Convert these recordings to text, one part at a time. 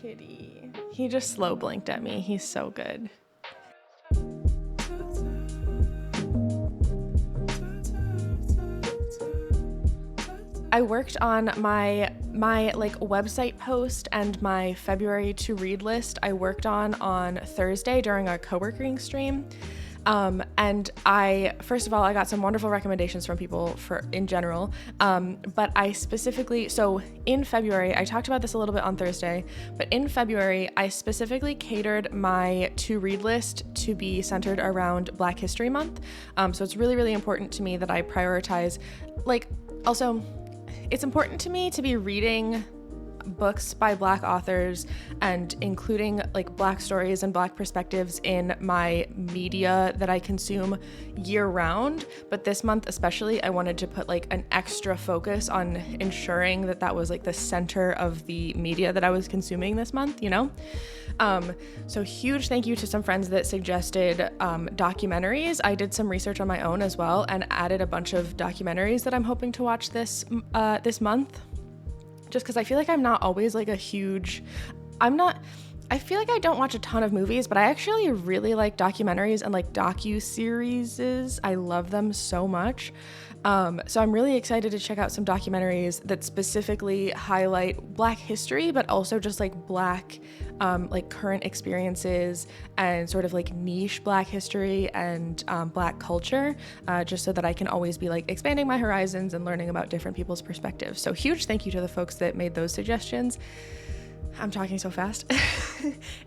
kitty. He just slow blinked at me. He's so good. I worked on my like website post and my February to read list. I worked on Thursday during our co-working stream. And first of all, I got some wonderful recommendations from people in general. But I specifically, so in February, I talked about this a little bit on Thursday, but in February, I specifically catered my to read list to be centered around Black History Month. So it's really, really important to me that I prioritize, also, it's important to me to be reading books by Black authors and including Black stories and Black perspectives in my media that I consume year round. But this month especially, I wanted to put an extra focus on ensuring that was the center of the media that I was consuming this month, So huge thank you to some friends that suggested documentaries. I did some research on my own as well and added a bunch of documentaries that I'm hoping to watch this month. Just because I feel like I'm not always I feel like I don't watch a ton of movies, but I actually really like documentaries and docu-series. I love them so much. So I'm really excited to check out some documentaries that specifically highlight Black history, but also just Black, current experiences and sort of niche Black history and Black culture, just so that I can always be expanding my horizons and learning about different people's perspectives. So huge thank you to the folks that made those suggestions. I'm talking so fast.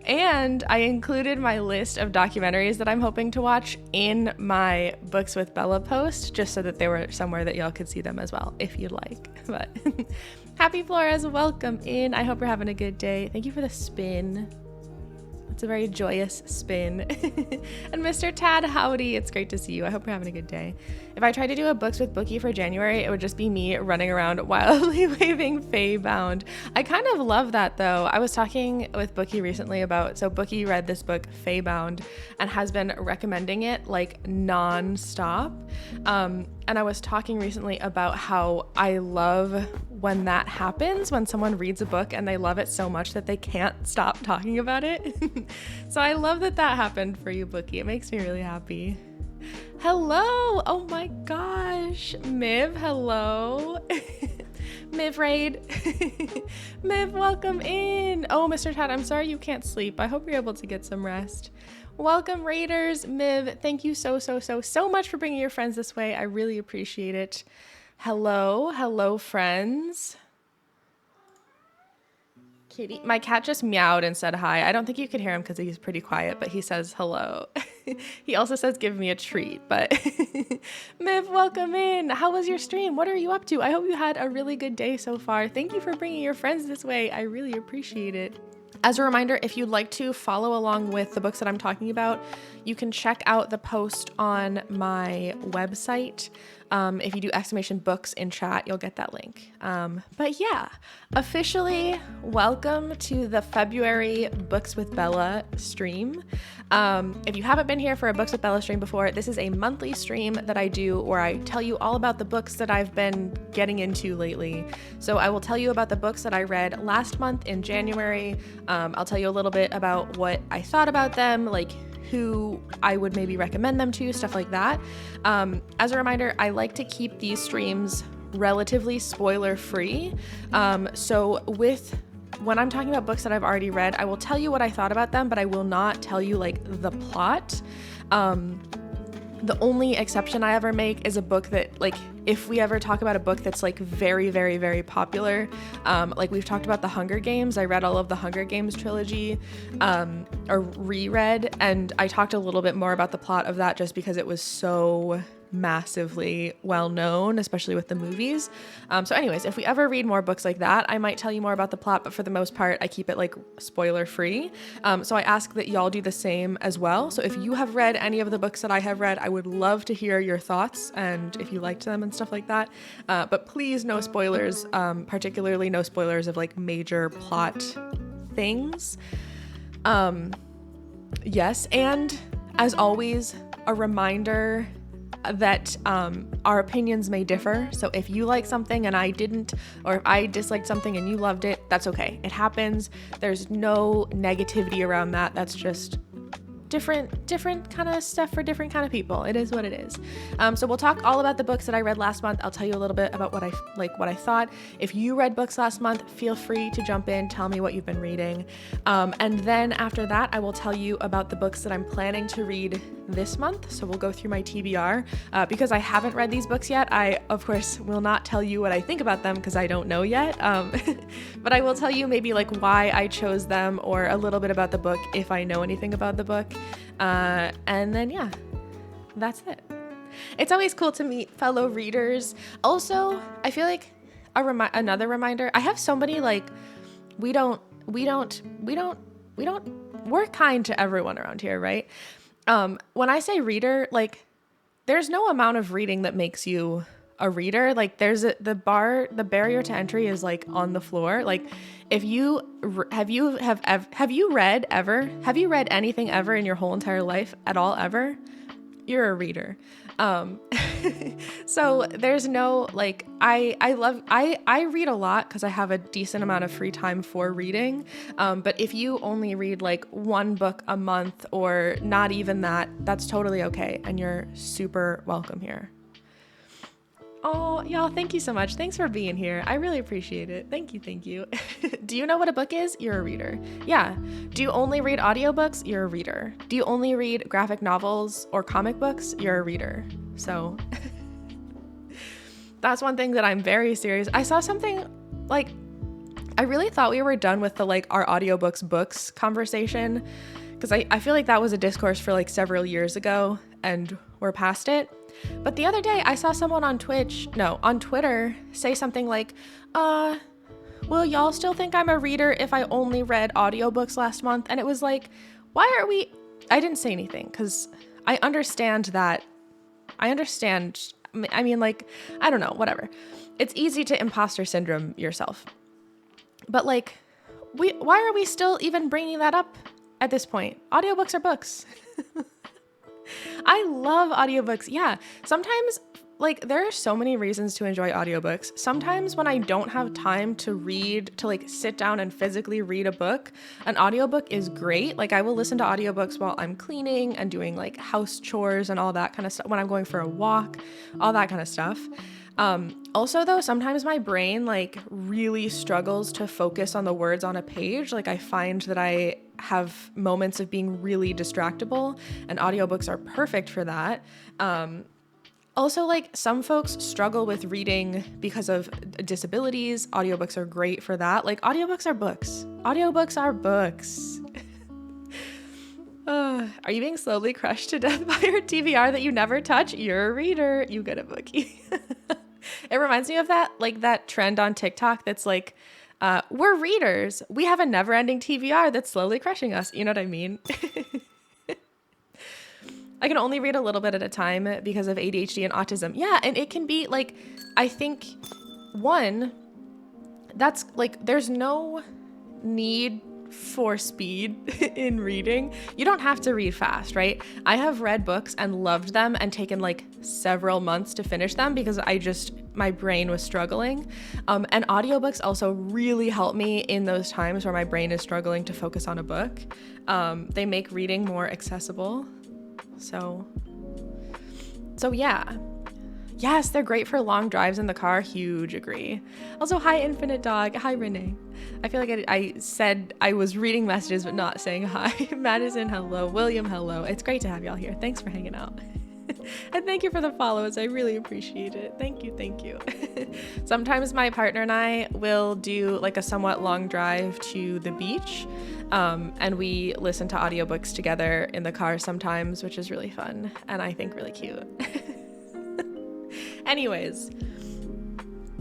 And I included my list of documentaries that I'm hoping to watch in my Books with Bella post, just so that they were somewhere that y'all could see them as well, if you'd like. But Happy Flores, welcome in. I hope you're having a good day. Thank you for the spin. It's a very joyous spin. And Mr. Tad, howdy. It's great to see you. I hope you're having a good day. If I tried to do a Books with Bookie for January, it would just be me running around wildly waving Fae Bound. I kind of love that though. I was talking with Bookie recently so Bookie read this book, Fae Bound, and has been recommending it non-stop. And I was talking recently about how I love when that happens, when someone reads a book and they love it so much that they can't stop talking about it. So I love that happened for you, Bookie. It makes me really happy. Hello. Oh my gosh. Miv, hello. Miv Raid. Miv, welcome in. Oh, Mr. Tad, I'm sorry you can't sleep. I hope you're able to get some rest. Welcome, Raiders. Miv, thank you so much for bringing your friends this way. I really appreciate it. Hello, friends. Kitty. My cat just meowed and said hi. I don't think you could hear him because he's pretty quiet, but he says hello. He also says give me a treat, but Miv, welcome in. How was your stream? What are you up to? I hope you had a really good day so far. Thank you for bringing your friends this way. I really appreciate it. As a reminder, if you'd like to follow along with the books that I'm talking about, you can check out the post on my website. If you do !books in chat, you'll get that link. But yeah, officially welcome to the February Books with Bella stream. If you haven't been here for a Books with Bella stream before, this is a monthly stream that I do where I tell you all about the books that I've been getting into lately. So I will tell you about the books that I read last month in January. I'll tell you a little bit about what I thought about them, who I would maybe recommend them to, stuff like that. As a reminder, I like to keep these streams relatively spoiler free. So when I'm talking about books that I've already read, I will tell you what I thought about them, but I will not tell you the plot. The only exception I ever make is a book that if we ever talk about a book that's very, very, very popular, we've talked about The Hunger Games. I read all of the Hunger Games trilogy, or reread, and I talked a little bit more about the plot of that just because it was so massively well known, especially with the movies. So anyways, if we ever read more books like that, I might tell you more about the plot, but for the most part, I keep it spoiler free. So I ask that y'all do the same as well. So if you have read any of the books that I have read, I would love to hear your thoughts and if you liked them and stuff like that. But please, no spoilers, particularly no spoilers of major plot things. Yes, and as always, a reminder that our opinions may differ. So if you like something and I didn't, or if I disliked something and you loved it, that's okay. It happens. There's no negativity around that. That's just different kind of stuff for different kind of people. It is what it is. So we'll talk all about the books that I read last month. I'll tell you a little bit about what I thought. If you read books last month, feel free to jump in, tell me what you've been reading. And then after that, I will tell you about the books that I'm planning to read this month. So we'll go through my TBR. Because I haven't read these books yet, I, of course, will not tell you what I think about them because I don't know yet. But I will tell you maybe like why I chose them or a little bit about the book if I know anything about the book. And then, yeah, that's it. It's always cool to meet fellow readers. Also, I feel like another reminder, I have so many, like, we're kind to everyone around here, right? When I say reader, like, there's no amount of reading that makes you a reader. Like, there's the barrier to entry is like on the floor. Like, if you have you read anything ever in your whole entire life at all ever, you're a reader. So there's no, like, I read a lot because I have a decent amount of free time for reading. But if you only read like one book a month or not even that, that's totally okay. And you're super welcome here. Oh, y'all, thank you so much. Thanks for being here. I really appreciate it. Thank you. Do you know what a book is? You're a reader. Yeah. Do you only read audiobooks? You're a reader. Do you only read graphic novels or comic books? You're a reader. So that's one thing that I'm very serious. I saw something like, I really thought we were done with the like our audiobooks books conversation because I feel like that was a discourse for like several years ago and we're past it. But the other day I saw someone on Twitter say something like, will y'all still think I'm a reader if I only read audiobooks last month? And it was like, I didn't say anything because I understand. I mean, like, I don't know, whatever. It's easy to imposter syndrome yourself. But like, why are we still even bringing that up at this point? Audiobooks are books. I love audiobooks. Yeah. Sometimes, like, there are so many reasons to enjoy audiobooks. Sometimes when I don't have time to read, to like sit down and physically read a book, an audiobook is great. Like, I will listen to audiobooks while I'm cleaning and doing like house chores and all that kind of stuff, when I'm going for a walk, all that kind of stuff. Also though, sometimes my brain like really struggles to focus on the words on a page. Like, I find that I have moments of being really distractible, and audiobooks are perfect for that. Also, like, some folks struggle with reading because of disabilities. Audiobooks are great for that. Like, audiobooks are books. Audiobooks are books. Are you being slowly crushed to death by your TBR that you never touch? You're a reader. You get a bookie. It reminds me of that trend on TikTok that's like, we're readers. We have a never-ending TBR that's slowly crushing us. You know what I mean? I can only read a little bit at a time because of ADHD and autism. Yeah, and it can be like, I think, that's like, there's no need for speed in reading. You don't have to read fast, right? I have read books and loved them and taken like several months to finish them because my brain was struggling. And audiobooks also really help me in those times where my brain is struggling to focus on a book. They make reading more accessible. So yeah. Yes, they're great for long drives in the car. Huge agree. Also, hi, Infinite Dog. Hi, Renee. I feel like I said I was reading messages but not saying hi. Madison, hello. William, hello. It's great to have y'all here. Thanks for hanging out. And thank you for the follows. I really appreciate it. Thank you. Sometimes my partner and I will do like a somewhat long drive to the beach. And we listen to audiobooks together in the car sometimes, which is really fun and I think really cute. Anyways,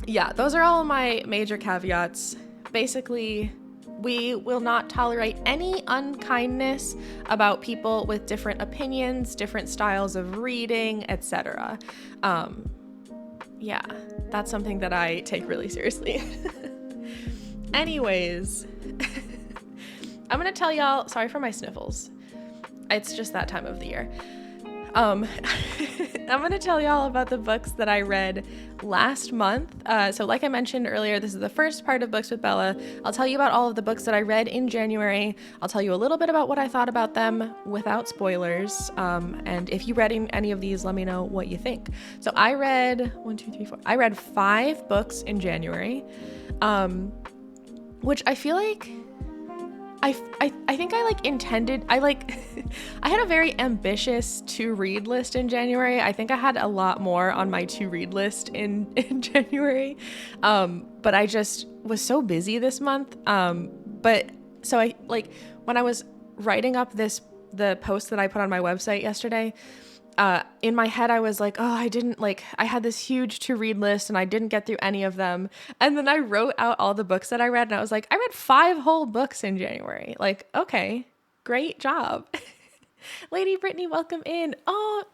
yeah, those are all my major caveats. Basically, we will not tolerate any unkindness about people with different opinions, different styles of reading, etc. Yeah, that's something that I take really seriously. Anyways, I'm gonna tell y'all, sorry for my sniffles. It's just that time of the year. I'm going to tell y'all about the books that I read last month. So like I mentioned earlier, this is the first part of Books with Bella. I'll tell you about all of the books that I read in January. I'll tell you a little bit about what I thought about them without spoilers. And if you read any of these, let me know what you think. So I read I read 5 books in January, which I feel like I think I intended, I had a very ambitious to read list in January. I think I had a lot more on my to read list in January. But I just was so busy this month. But so I when I was writing up the post that I put on my website yesterday, in my head, I was like, oh, I had this huge to read list and I didn't get through any of them. And then I wrote out all the books that I read and I was like, I read 5 whole books in January. Okay, great job. Lady Brittany, welcome in. Oh,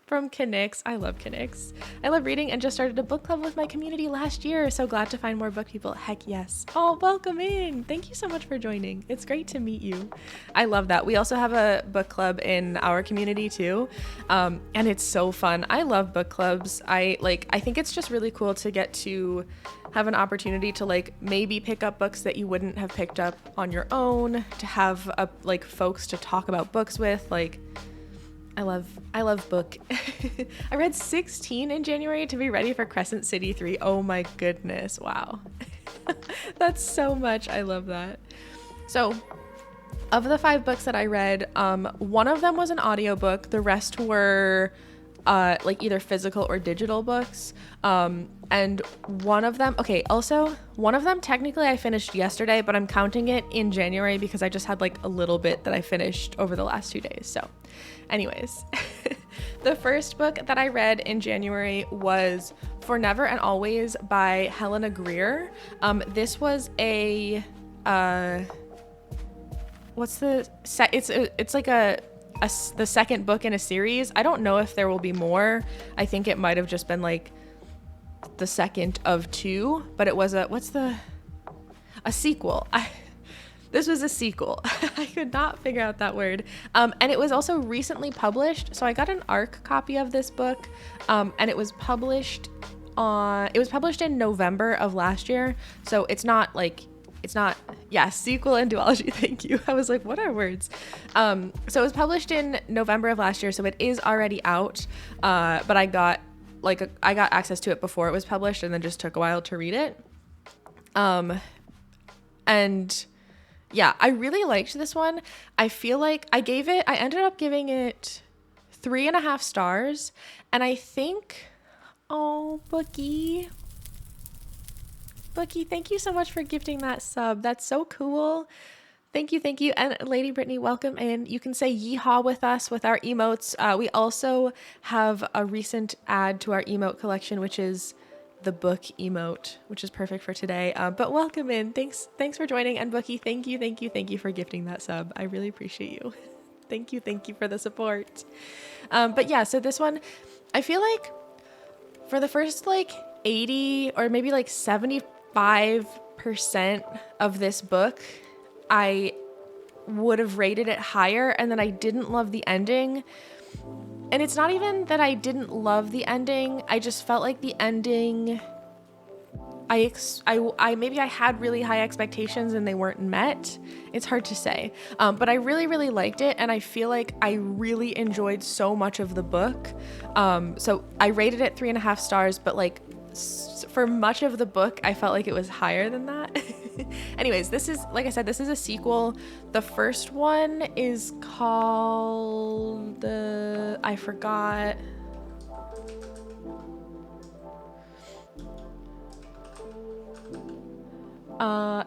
from Kinix. I love Kinix. I love reading and just started a book club with my community last year. So glad to find more book people. Heck yes. Oh, welcome in. Thank you so much for joining. It's great to meet you. I love that. We also have a book club in our community too. And it's so fun. I love book clubs. I think it's just really cool to get to have an opportunity to maybe pick up books that you wouldn't have picked up on your own, to have folks to talk about books with. I love book. I read 16 in January to be ready for Crescent City 3. Oh my goodness. Wow. That's so much. I love that. So of the 5 books that I read, one of them was an audiobook. The rest were either physical or digital books. And one of them technically I finished yesterday, but I'm counting it in January because I just had a little bit that I finished over the last 2 days. So anyways, the first book that I read in January was For Never and Always by Helena Greer. This was the second book in a series. I don't know if there will be more. I think it might have just been the second of 2, but it was a sequel. This was a sequel. I could not figure out that word. And it was also recently published. So I got an ARC copy of this book, and it was published in November of last year. So it's not sequel and duology. Thank you. I was like, what are words? So it was published in November of last year. So it is already out. But I got access to it before it was published and then just took a while to read it. And yeah, I really liked this one. I feel like I ended up giving it 3.5 stars. And I think, oh, Bookie, thank you so much for gifting that sub. That's so cool. Thank you. And Lady Brittany, welcome in. You can say yeehaw with us with our emotes. We also have a recent add to our emote collection, which is the book emote, which is perfect for today. But welcome in. Thanks for joining. And Bookie, thank you for gifting that sub. I really appreciate you. Thank you for the support. But yeah, so this one, I feel like for the first 80 or maybe 75% of this book, I would have rated it higher, and then I didn't love the ending. And it's not even that I didn't love the ending. I just felt like the ending, maybe I had really high expectations and they weren't met. It's hard to say. But I really, really liked it. And I feel like I really enjoyed so much of the book. So I rated it 3.5 stars, but for much of the book, I felt like it was higher than that. Anyways, this is, like I said, this is a sequel. The first one is called, I forgot.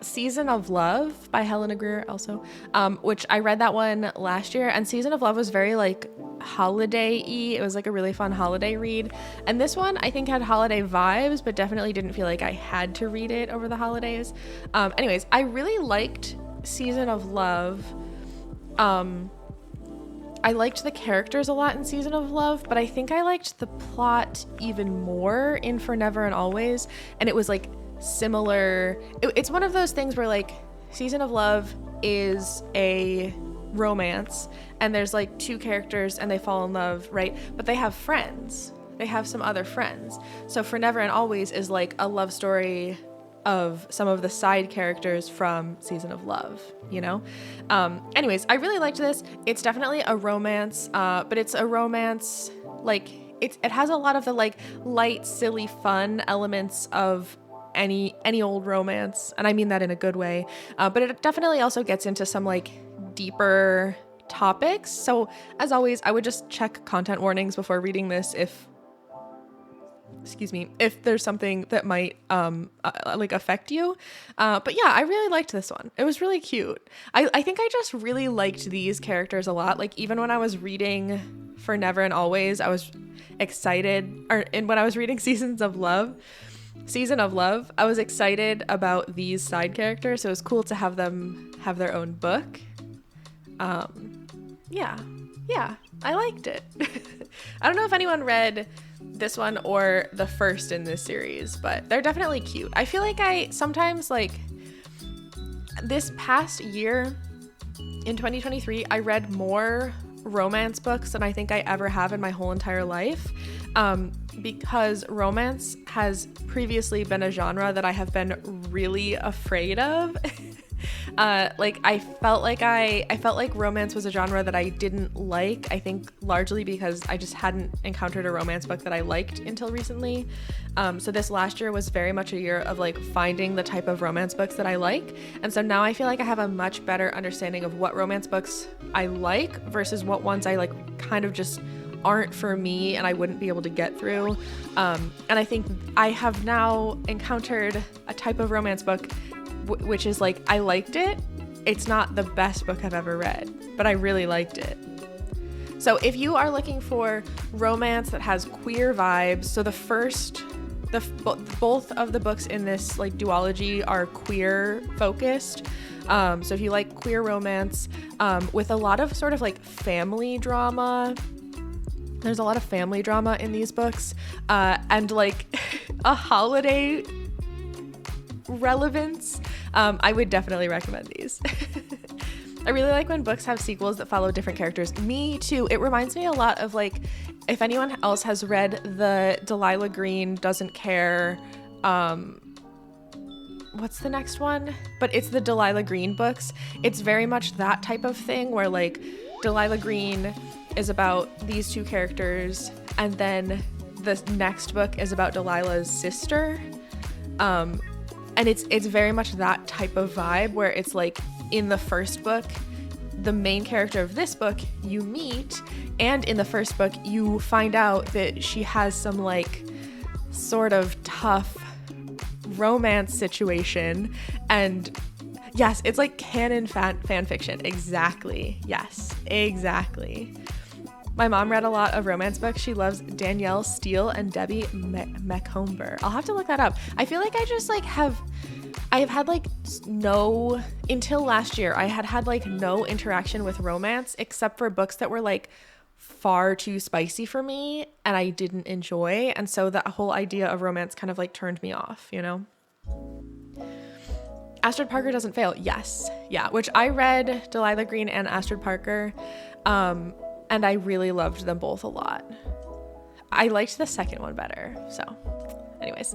Season of Love by Helena Greer also, which I read that one last year, and Season of Love was very holiday-y. It was a really fun holiday read, and this one I think had holiday vibes, but definitely didn't feel like I had to read it over the holidays. Anyways, I really liked Season of Love. I liked the characters a lot in Season of Love, but I think I liked the plot even more in For Never and Always, and it was similar. It's one of those things where Season of Love is a romance, and there's like two characters and they fall in love, right? But they have friends. They have some other friends. So For Never and Always is like a love story of some of the side characters from Season of Love, you know? Anyways, I really liked this. It's definitely a romance, but it's a romance, like, it has a lot of the, like, light, silly, fun elements of any old romance, and I mean that in a good way, but it definitely also gets into some, like, deeper topics. So, as always, I would just check content warnings before reading this if there's something that might like affect you. But yeah, I really liked this one. It was really cute. I think I just really liked these characters a lot. Like, even when I was reading For Never and Always, I was excited, and when I was reading Season of Love, I was excited about these side characters. So it was cool to have them have their own book. Yeah, I liked it. I don't know if anyone read this one or the first in this series, but they're definitely cute. I feel like I sometimes, like, this past year in 2023, I read more romance books than I think I ever have in my whole entire life, because romance has previously been a genre that I have been really afraid of. Like, I felt like romance was a genre that I didn't like, I think largely because I just hadn't encountered a romance book that I liked until recently. So this last year was very much a year of, like, finding the type of romance books that I like. And so now I feel like I have a much better understanding of what romance books I like versus what ones I, like, kind of just aren't for me and I wouldn't be able to get through. And I think I have now encountered a type of romance book which is, like, I liked it. It's not the best book I've ever read, but I really liked it. So if you are looking for romance that has queer vibes, so both of the books in this, like, duology are queer focused. So if you like queer romance, with a lot of sort of, like, family drama, there's a lot of family drama in these books, and, like, a holiday relevance, I would definitely recommend these. I really like when books have sequels that follow different characters. Me too. It reminds me a lot of, like, if anyone else has read the Delilah Green Doesn't Care, what's the next one? But it's the Delilah Green books. It's very much that type of thing where, like, Delilah Green is about these two characters, and then the next book is about Delilah's sister. And it's very much that type of vibe where it's, like, in the first book, the main character of this book you meet, and in the first book you find out that she has some, like, sort of tough romance situation. And yes, it's like canon fan fiction. Exactly. Yes, exactly. My mom read a lot of romance books. She loves Danielle Steele and Debbie Macomber. I'll have to look that up. I feel like I just, like, I've had, like, no, until last year, I had like no interaction with romance except for books that were, like, far too spicy for me and I didn't enjoy. And so that whole idea of romance kind of, like, turned me off, you know? Astrid Parker Doesn't Fail. Yes. Yeah. Which I read Delilah Green and Astrid Parker. And I really loved them both a lot. I liked the second one better. So anyways,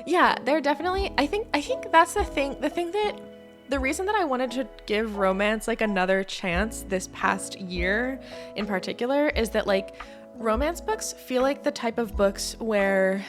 yeah, they're definitely, I think that's the reason that I wanted to give romance, like, another chance this past year in particular is that, like, romance books feel like the type of books where,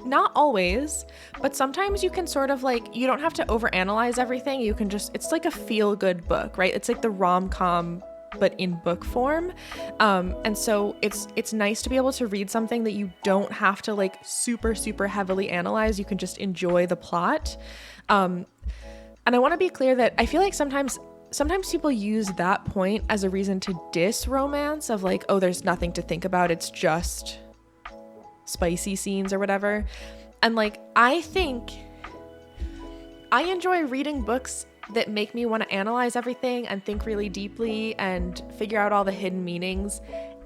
not always, but sometimes you can sort of, like, you don't have to overanalyze everything. You can just, it's like a feel-good book, right? It's like the rom-com, but in book form. And so it's nice to be able to read something that you don't have to, like, super, super heavily analyze. You can just enjoy the plot. And I want to be clear that I feel like sometimes people use that point as a reason to diss romance of, like, oh, there's nothing to think about. It's just spicy scenes or whatever. And, like, I think I enjoy reading books that make me want to analyze everything and think really deeply and figure out all the hidden meanings.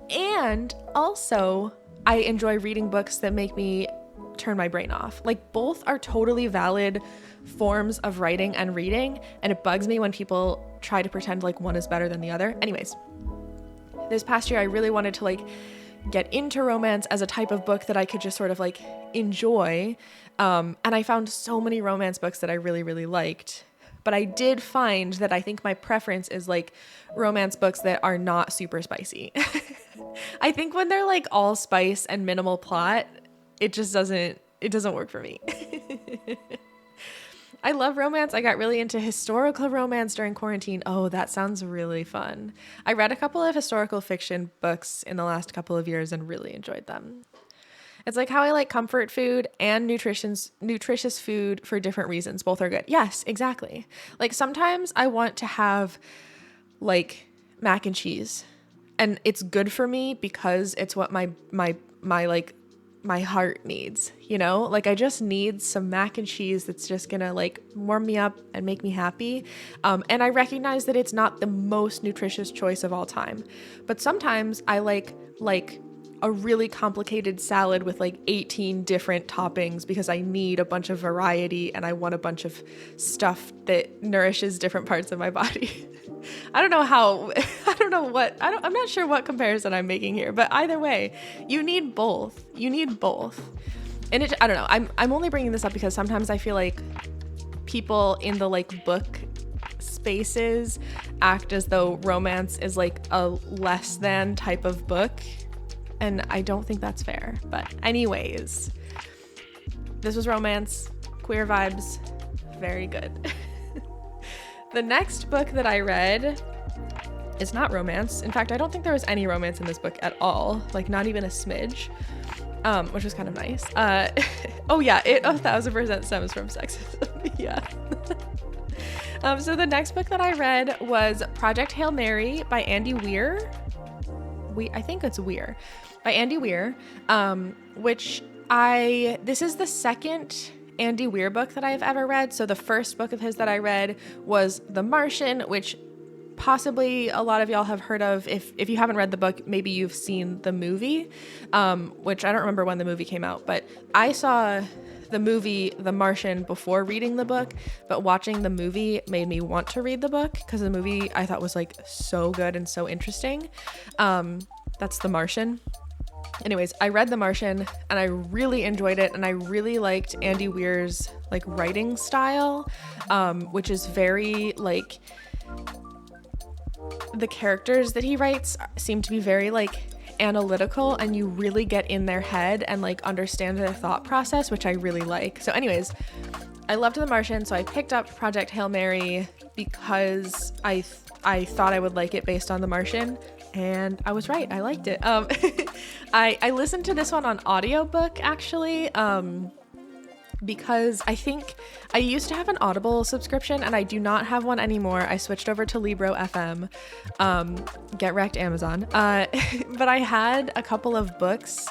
And also, I enjoy reading books that make me turn my brain off. Like, both are totally valid forms of writing and reading, and it bugs me when people try to pretend like one is better than the other. Anyways, this past year I really wanted to like get into romance as a type of book that I could just sort of like enjoy, and I found so many romance books that I really, really liked. But I did find that I think my preference is like romance books that are not super spicy. I think when they're like all spice and minimal plot, it doesn't work for me. I love romance. I got really into historical romance during quarantine. Oh, that sounds really fun. I read a couple of historical fiction books in the last couple of years and really enjoyed them. It's like how I like comfort food and nutritious food for different reasons. Both are good. Yes, exactly. Like sometimes I want to have like mac and cheese, and it's good for me because it's what my heart needs, you know? Like I just need some mac and cheese that's just gonna like warm me up and make me happy. And I recognize that it's not the most nutritious choice of all time, but sometimes I like a really complicated salad with like 18 different toppings because I need a bunch of variety and I want a bunch of stuff that nourishes different parts of my body. I'm not sure what comparison I'm making here, but either way, you need both. And I don't know, I'm only bringing this up because sometimes I feel like people in the like book spaces act as though romance is like a less than type of book. And I don't think that's fair. But anyways, this was romance, queer vibes, very good. The next book that I read is not romance. In fact, I don't think there was any romance in this book at all, like not even a smidge, which was kind of nice. Oh yeah, it 1000% stems from sexism. Yeah. So the next book that I read was Project Hail Mary by Andy Weir. I think it's Weir. By Andy Weir, this is the second Andy Weir book that I've ever read. So the first book of his that I read was The Martian, which possibly a lot of y'all have heard of. If you haven't read the book, maybe you've seen the movie, which I don't remember when the movie came out, but I saw the movie The Martian before reading the book, but watching the movie made me want to read the book because the movie I thought was like so good and so interesting. That's The Martian. Anyways, I read The Martian and I really enjoyed it, and I really liked Andy Weir's like writing style, which is very like, the characters that he writes seem to be very like analytical, and you really get in their head and like understand their thought process, which I really like. So anyways, I loved The Martian, so I picked up Project Hail Mary because I thought I would like it based on The Martian. And I was right. I liked it. I listened to this one on audiobook actually, because I think I used to have an Audible subscription and I do not have one anymore. I switched over to Libro FM. Get wrecked, Amazon. But I had a couple of books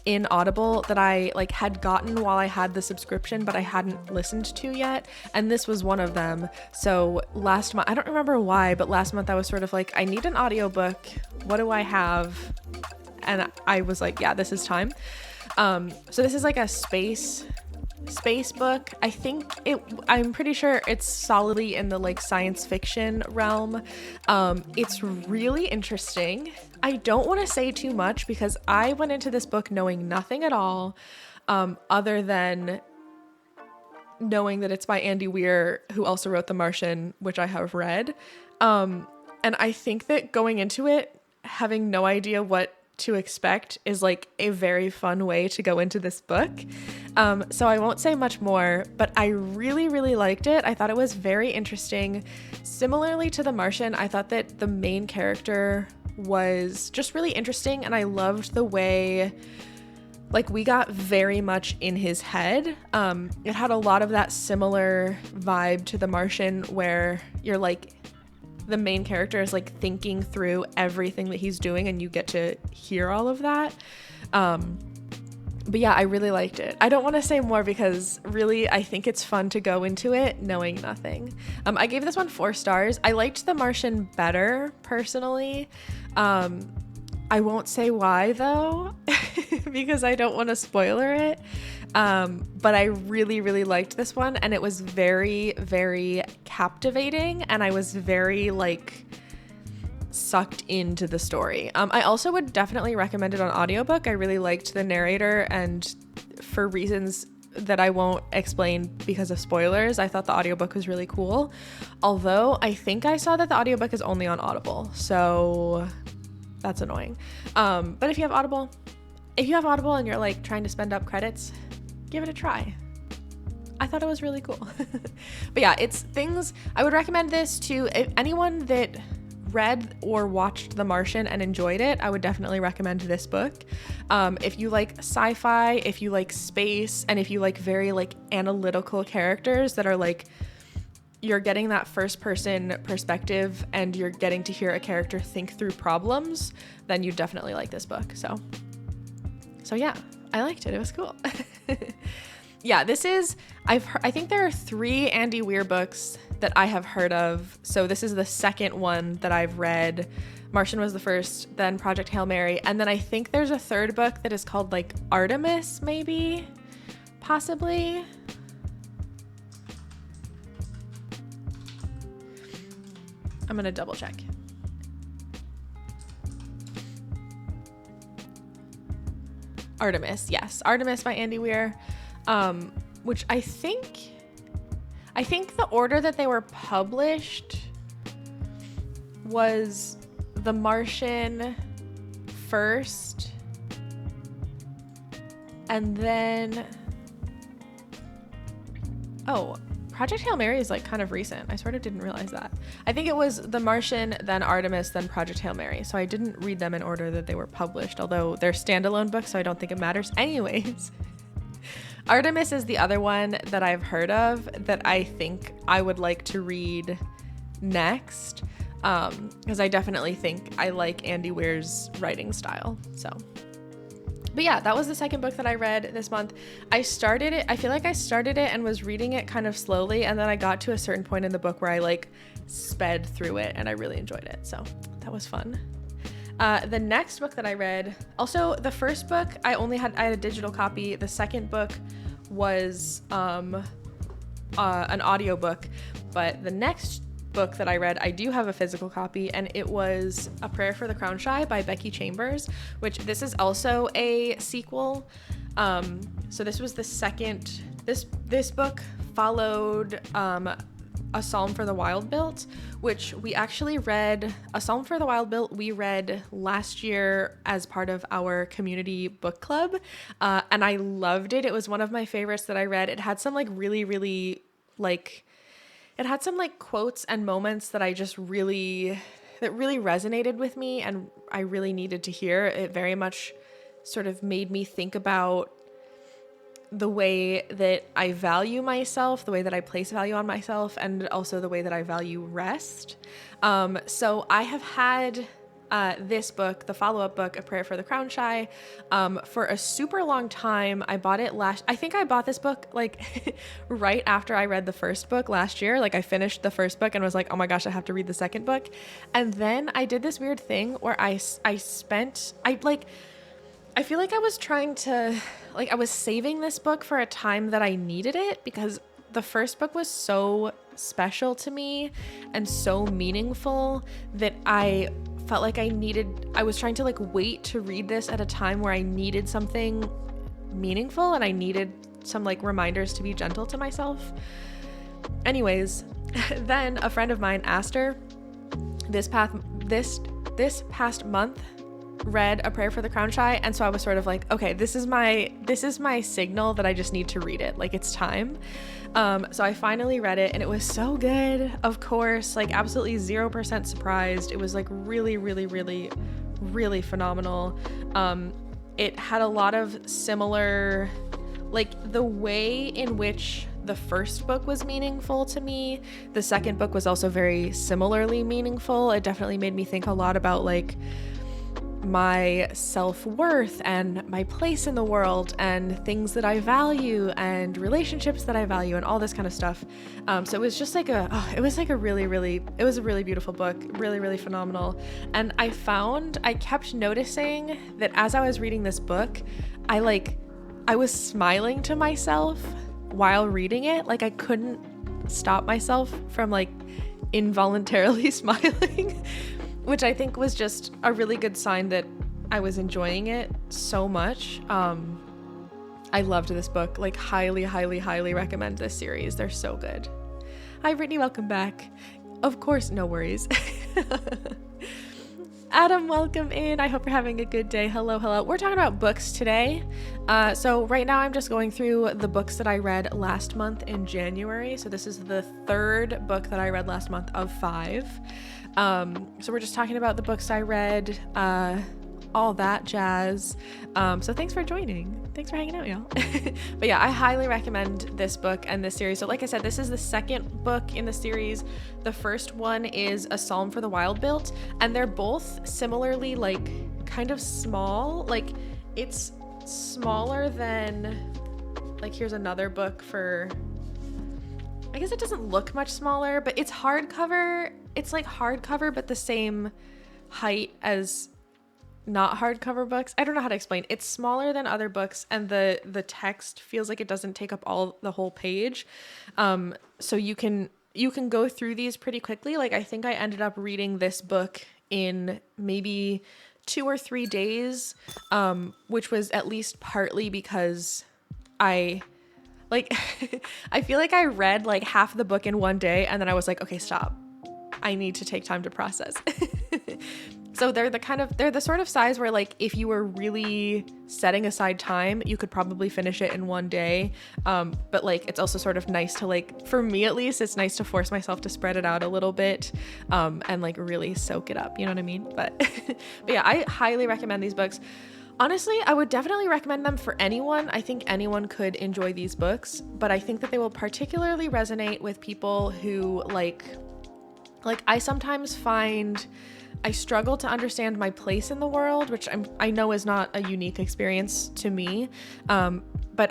in Audible that I like had gotten while I had the subscription, but I hadn't listened to yet, and this was one of them. So last month, I don't remember why, but last month I was sort of like, I need an audiobook. What do I have? And I was like, yeah, this is time. So this is like a space book. I'm pretty sure it's solidly in the like science fiction realm. It's really interesting. I don't want to say too much because I went into this book knowing nothing at all, other than knowing that it's by Andy Weir, who also wrote The Martian, which I have read. And I think that going into it, having no idea what to expect is like a very fun way to go into this book. So I won't say much more, but I really, really liked it. I thought it was very interesting. Similarly to The Martian, I thought that the main character was just really interesting, and I loved the way like we got very much in his head. It had a lot of that similar vibe to The Martian, where you're like, the main character is like thinking through everything that he's doing and you get to hear all of that. But yeah, I really liked it. I don't want to say more because really I think it's fun to go into it knowing nothing. I gave this one 4 stars. I liked The Martian better personally. I won't say why though, because I don't want to spoiler it. But I really, really liked this one, and it was very, very captivating, and I was very like sucked into the story. I also would definitely recommend it on audiobook. I really liked the narrator, and for reasons that I won't explain because of spoilers, I thought the audiobook was really cool. Although I think I saw that the audiobook is only on Audible, so that's annoying. But if you have Audible and you're like trying to spend up credits, give it a try. I thought it was really cool. But yeah, it's things I would recommend this to anyone that read or watched The Martian and enjoyed it. I would definitely recommend this book. If you like sci-fi, if you like space, and if you like very like analytical characters that are like, you're getting that first person perspective and you're getting to hear a character think through problems, then you definitely like this book. So yeah, I liked it. It was cool. Yeah, I think there are 3 Andy Weir books that I have heard of. So this is the second one that I've read. Martian was the first, then Project Hail Mary. And then I think there's a third book that is called like Artemis, maybe, possibly. I'm going to double check. Artemis, yes. Artemis by Andy Weir. Which I think the order that they were published was The Martian first, and then Project Hail Mary is like kind of recent. I sort of didn't realize that. I think it was The Martian, then Artemis, then Project Hail Mary. So I didn't read them in order that they were published, although they're standalone books, so I don't think it matters anyways. Artemis is the other one that I've heard of that I think I would like to read next, because I definitely think I like Andy Weir's writing style. But yeah, that was the second book that I read this month. I started it, I feel like I started it and was reading it kind of slowly, and then I got to a certain point in the book where I like sped through it and I really enjoyed it. So that was fun. The next book that I read, also the first book, I had a digital copy. The second book was an audiobook, but the next book that I read, I do have a physical copy, and it was A Prayer for the Crown Shy by Becky Chambers, which this is also a sequel. So this was the second, this book followed A Psalm for the Wild Built, which we actually read. A Psalm for the Wild Built we read last year as part of our community book club, and I loved it. It was one of my favorites that I read. It had some like really it had some like quotes and moments that really resonated with me and I really needed to hear. It very much sort of made me think about the way that I value myself, the way that I place value on myself, and also the way that I value rest. So I have had this book, the follow-up book, A Prayer for the Crown Shy, for a super long time. I bought it I think I bought this book like right after I read the first book last year. Like I finished the first book and was like, oh my gosh, I have to read the second book. And then I did this weird thing where I feel like I was I was saving this book for a time that I needed it, because the first book was so special to me and so meaningful that I felt like I was trying to like wait to read this at a time where I needed something meaningful and I needed some like reminders to be gentle to myself. Anyways, then a friend of mine, Aster, this past month read A Prayer for the Crown Shy, and so I was sort of like, okay, this is my signal that I just need to read it, like it's time. So I finally read it and it was so good, of course, like absolutely 0% surprised. It was like really, really, really, really phenomenal. It had a lot of similar, like the way in which the first book was meaningful to me, the second book was also very similarly meaningful. It definitely made me think a lot about like my self-worth and my place in the world and things that I value and relationships that I value and all this kind of stuff. So it was just like it was a really beautiful book, really, really phenomenal. And I kept noticing that as I was reading this book, I I was smiling to myself while reading it. Like I couldn't stop myself from like involuntarily smiling, which I think was just a really good sign that I was enjoying it so much. I loved this book. Like highly, highly, highly recommend this series. They're so good. Hi, Brittany. Welcome back. Of course, no worries. Adam, welcome in. I hope you're having a good day. Hello, hello. We're talking about books today. So right now I'm just going through the books that I read last month in January. So this is the third book that I read last month of 5. So we're just talking about the books I read, all that jazz. So thanks for joining. Thanks for hanging out, y'all. But yeah, I highly recommend this book and this series. So like I said, this is the second book in the series. The first one is A Psalm for the Wild-Built, and they're both similarly like kind of small. Like it's smaller than, like here's another book for, I guess it doesn't look much smaller, but it's hardcover. It's like hardcover, but the same height as not hardcover books. I don't know how to explain. It's smaller than other books, and the text feels like it doesn't take up the whole page. So you can go through these pretty quickly. Like I think I ended up reading this book in maybe 2 or 3 days, which was at least partly because I feel like I read like half the book in one day, and then I was like, okay, stop. I need to take time to process. So they're the sort of size where like if you were really setting aside time, you could probably finish it in one day. But like it's also sort of nice to, like, for me at least, it's nice to force myself to spread it out a little bit, and like really soak it up. You know what I mean? But yeah, I highly recommend these books. Honestly, I would definitely recommend them for anyone. I think anyone could enjoy these books, but I think that they will particularly resonate with people who like I sometimes find I struggle to understand my place in the world, which I know is not a unique experience to me. But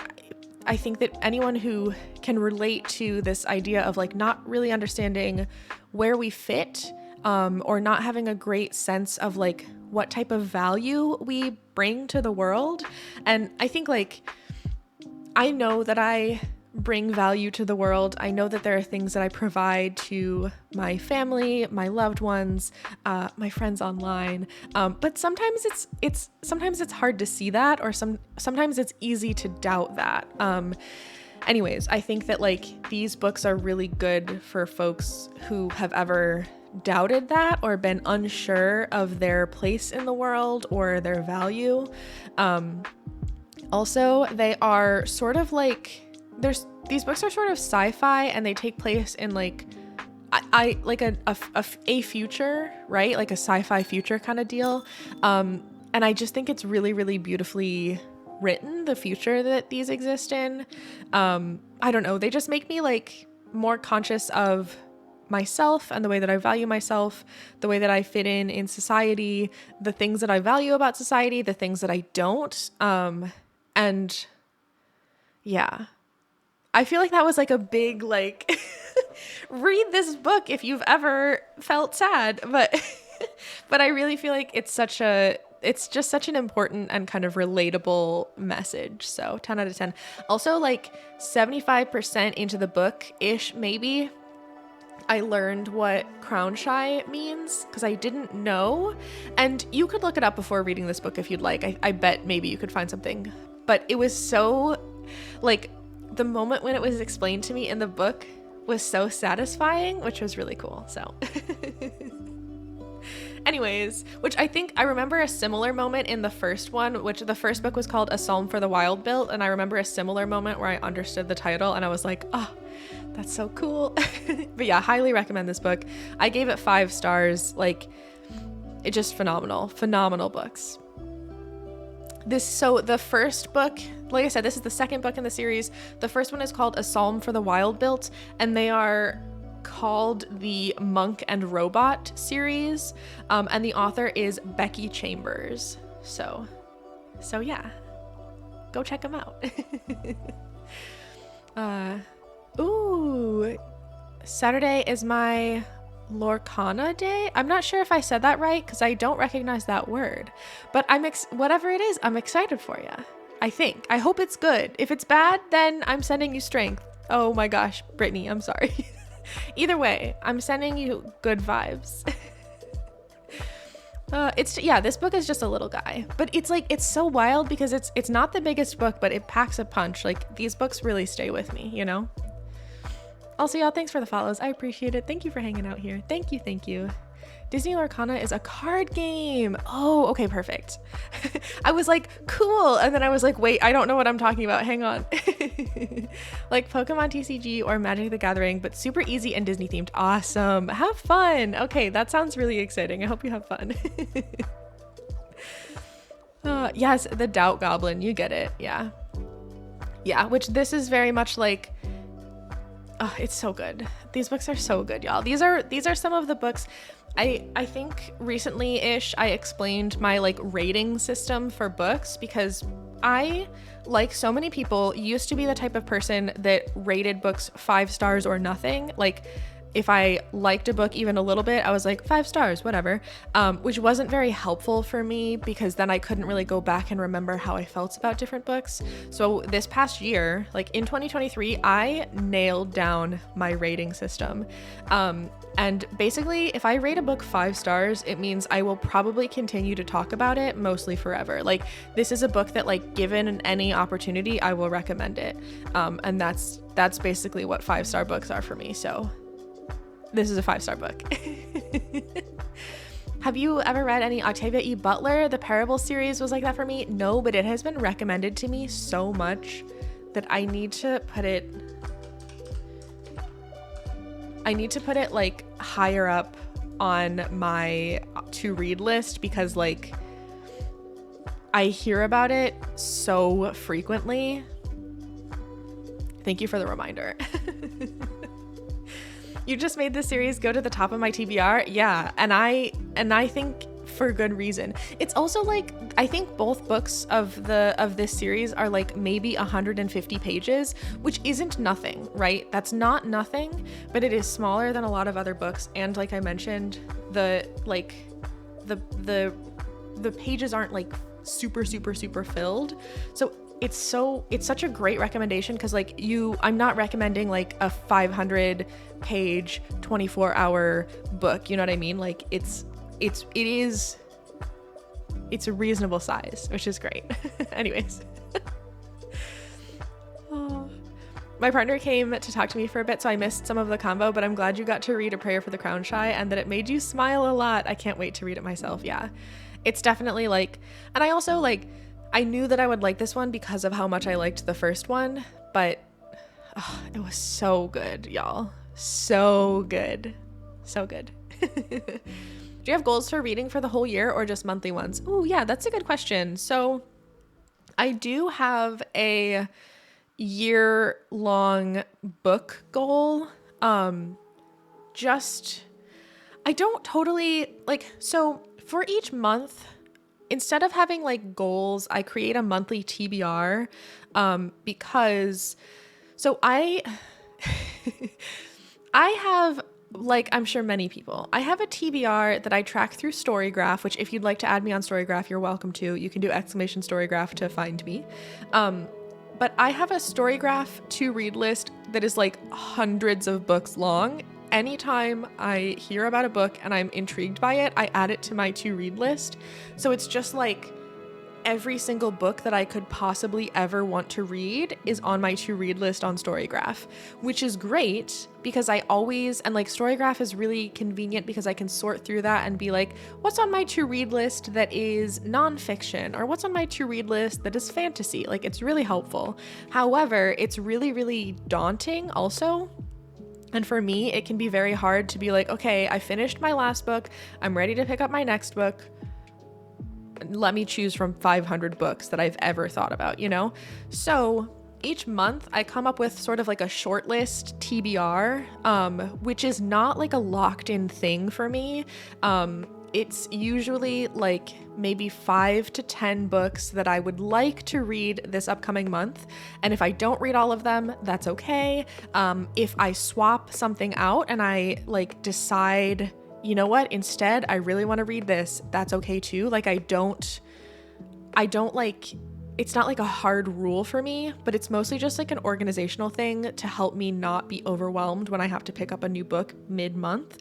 I think that anyone who can relate to this idea of like not really understanding where we fit, or not having a great sense of like what type of value we bring to the world. And I think like, I know that I bring value to the world. I know that there are things that I provide to my family, my loved ones, my friends online. But sometimes it's hard to see that, or sometimes it's easy to doubt that. Anyways, I think that like these books are really good for folks who have ever doubted that or been unsure of their place in the world or their value. Also, they are sort of like, these books are sort of sci-fi, and they take place in like a future, right? Like a sci-fi future kind of deal. And I just think it's really, really beautifully written, the future that these exist in. I don't know, they just make me like more conscious of myself and the way that I value myself, the way that I fit in society, the things that I value about society, the things that I don't. And yeah, I feel like that was like a big, like, read this book if you've ever felt sad. But I really feel like it's just such an important and kind of relatable message. So 10 out of 10. Also, like 75% into the book-ish, maybe, I learned what crown shy means, because I didn't know. And you could look it up before reading this book if you'd like. I bet maybe you could find something. But it was so, like, the moment when it was explained to me in the book was so satisfying, which was really cool. So anyways, which I think I remember a similar moment in the first one, which the first book was called A Psalm for the Wild-Built. And I remember a similar moment where I understood the title and I was like, oh, that's so cool. But yeah, highly recommend this book. I gave it 5 stars. Like, it's just phenomenal books. So the first book, like I said, this is the second book in the series. The first one is called A Psalm for the Wild-Built, and they are called the Monk and Robot series. And the author is Becky Chambers. So yeah, go check them out. Ooh, Saturday is my Lorcana day. I'm not sure if I said that right because I don't recognize that word, but whatever it is, I'm excited for you. I think. I hope it's good. If it's bad, then I'm sending you strength. Oh my gosh, Brittany, I'm sorry. Either way, I'm sending you good vibes. This book is just a little guy, but it's so wild because it's not the biggest book, but it packs a punch. Like, these books really stay with me, you know? Also, y'all, thanks for the follows. I appreciate it. Thank you for hanging out here. Thank you. Disney Lorcana is a card game. Oh, okay, perfect. I was like, cool. And then I was like, wait, I don't know what I'm talking about. Hang on. Like Pokemon TCG or Magic the Gathering, but super easy and Disney themed. Awesome. Have fun. Okay, that sounds really exciting. I hope you have fun. Yes, the Doubt Goblin. You get it. Yeah. Yeah, which this is very much like, oh, it's so good. These books are so good, y'all. These are some of the books. I think recently-ish I explained my like rating system for books, because I, like so many people, used to be the type of person that rated books 5 stars or nothing. Like, if I liked a book even a little bit, I was like 5 stars, whatever, which wasn't very helpful for me because then I couldn't really go back and remember how I felt about different books. So this past year, like in 2023, I nailed down my rating system. And basically, if I rate a book 5 stars, it means I will probably continue to talk about it mostly forever. Like, this is a book that, like, given any opportunity, I will recommend it. And that's basically what 5-star books are for me. So this is a 5-star book. Have you ever read any Octavia E. Butler? The Parable series was like that for me. No, but it has been recommended to me so much that I need to put it like higher up on my to read list, because like I hear about it so frequently. Thank you for the reminder. You just made this series go to the top of my TBR. Yeah, and I think for good reason. It's also like, I think both books of this series are like maybe 150 pages, which isn't nothing, right? That's not nothing, but it is smaller than a lot of other books. And like I mentioned, the pages aren't like super filled. So it's such a great recommendation, because like I'm not recommending like a 500 page 24-hour book, you know what I mean? Like it's a reasonable size, which is great. Anyways. Oh. My partner came to talk to me for a bit, so I missed some of the combo, but I'm glad you got to read A Prayer for the Crown Shy and that it made you smile a lot. I can't wait to read it myself. Yeah, it's definitely like, and I also like, I knew that I would like this one because of how much I liked the first one, but it was so good, y'all. So good. So good. Do you have goals for reading for the whole year or just monthly ones? Oh, yeah, that's a good question. So I do have a year-long book goal. I don't totally like, so for each month, instead of having like goals, I create a monthly TBR, because so I have, like I'm sure many people, I have a TBR that I track through Storygraph, which if you'd like to add me on Storygraph, you're welcome to. You can do ! Storygraph to find me. But I have a Storygraph to read list that is like hundreds of books long. Anytime I hear about a book and I'm intrigued by it, I add it to my to read list. So it's just like every single book that I could possibly ever want to read is on my to read list on Storygraph, which is great because I always, and like Storygraph is really convenient because I can sort through that and be like, what's on my to read list that is nonfiction, or what's on my to read list that is fantasy? Like, it's really helpful. However, it's really, really daunting also. And for me, it can be very hard to be like, okay, I finished my last book. I'm ready to pick up my next book. Let me choose from 500 books that I've ever thought about, you know? So each month I come up with sort of like a short list TBR, which is not like a locked in thing for me. It's usually like maybe 5 to 10 books that I would like to read this upcoming month. And if I don't read all of them, that's okay. If I swap something out and I like decide, you know what, instead I really want to read this, that's okay too. Like I don't like it's not like a hard rule for me, but it's mostly just like an organizational thing to help me not be overwhelmed when I have to pick up a new book mid-month.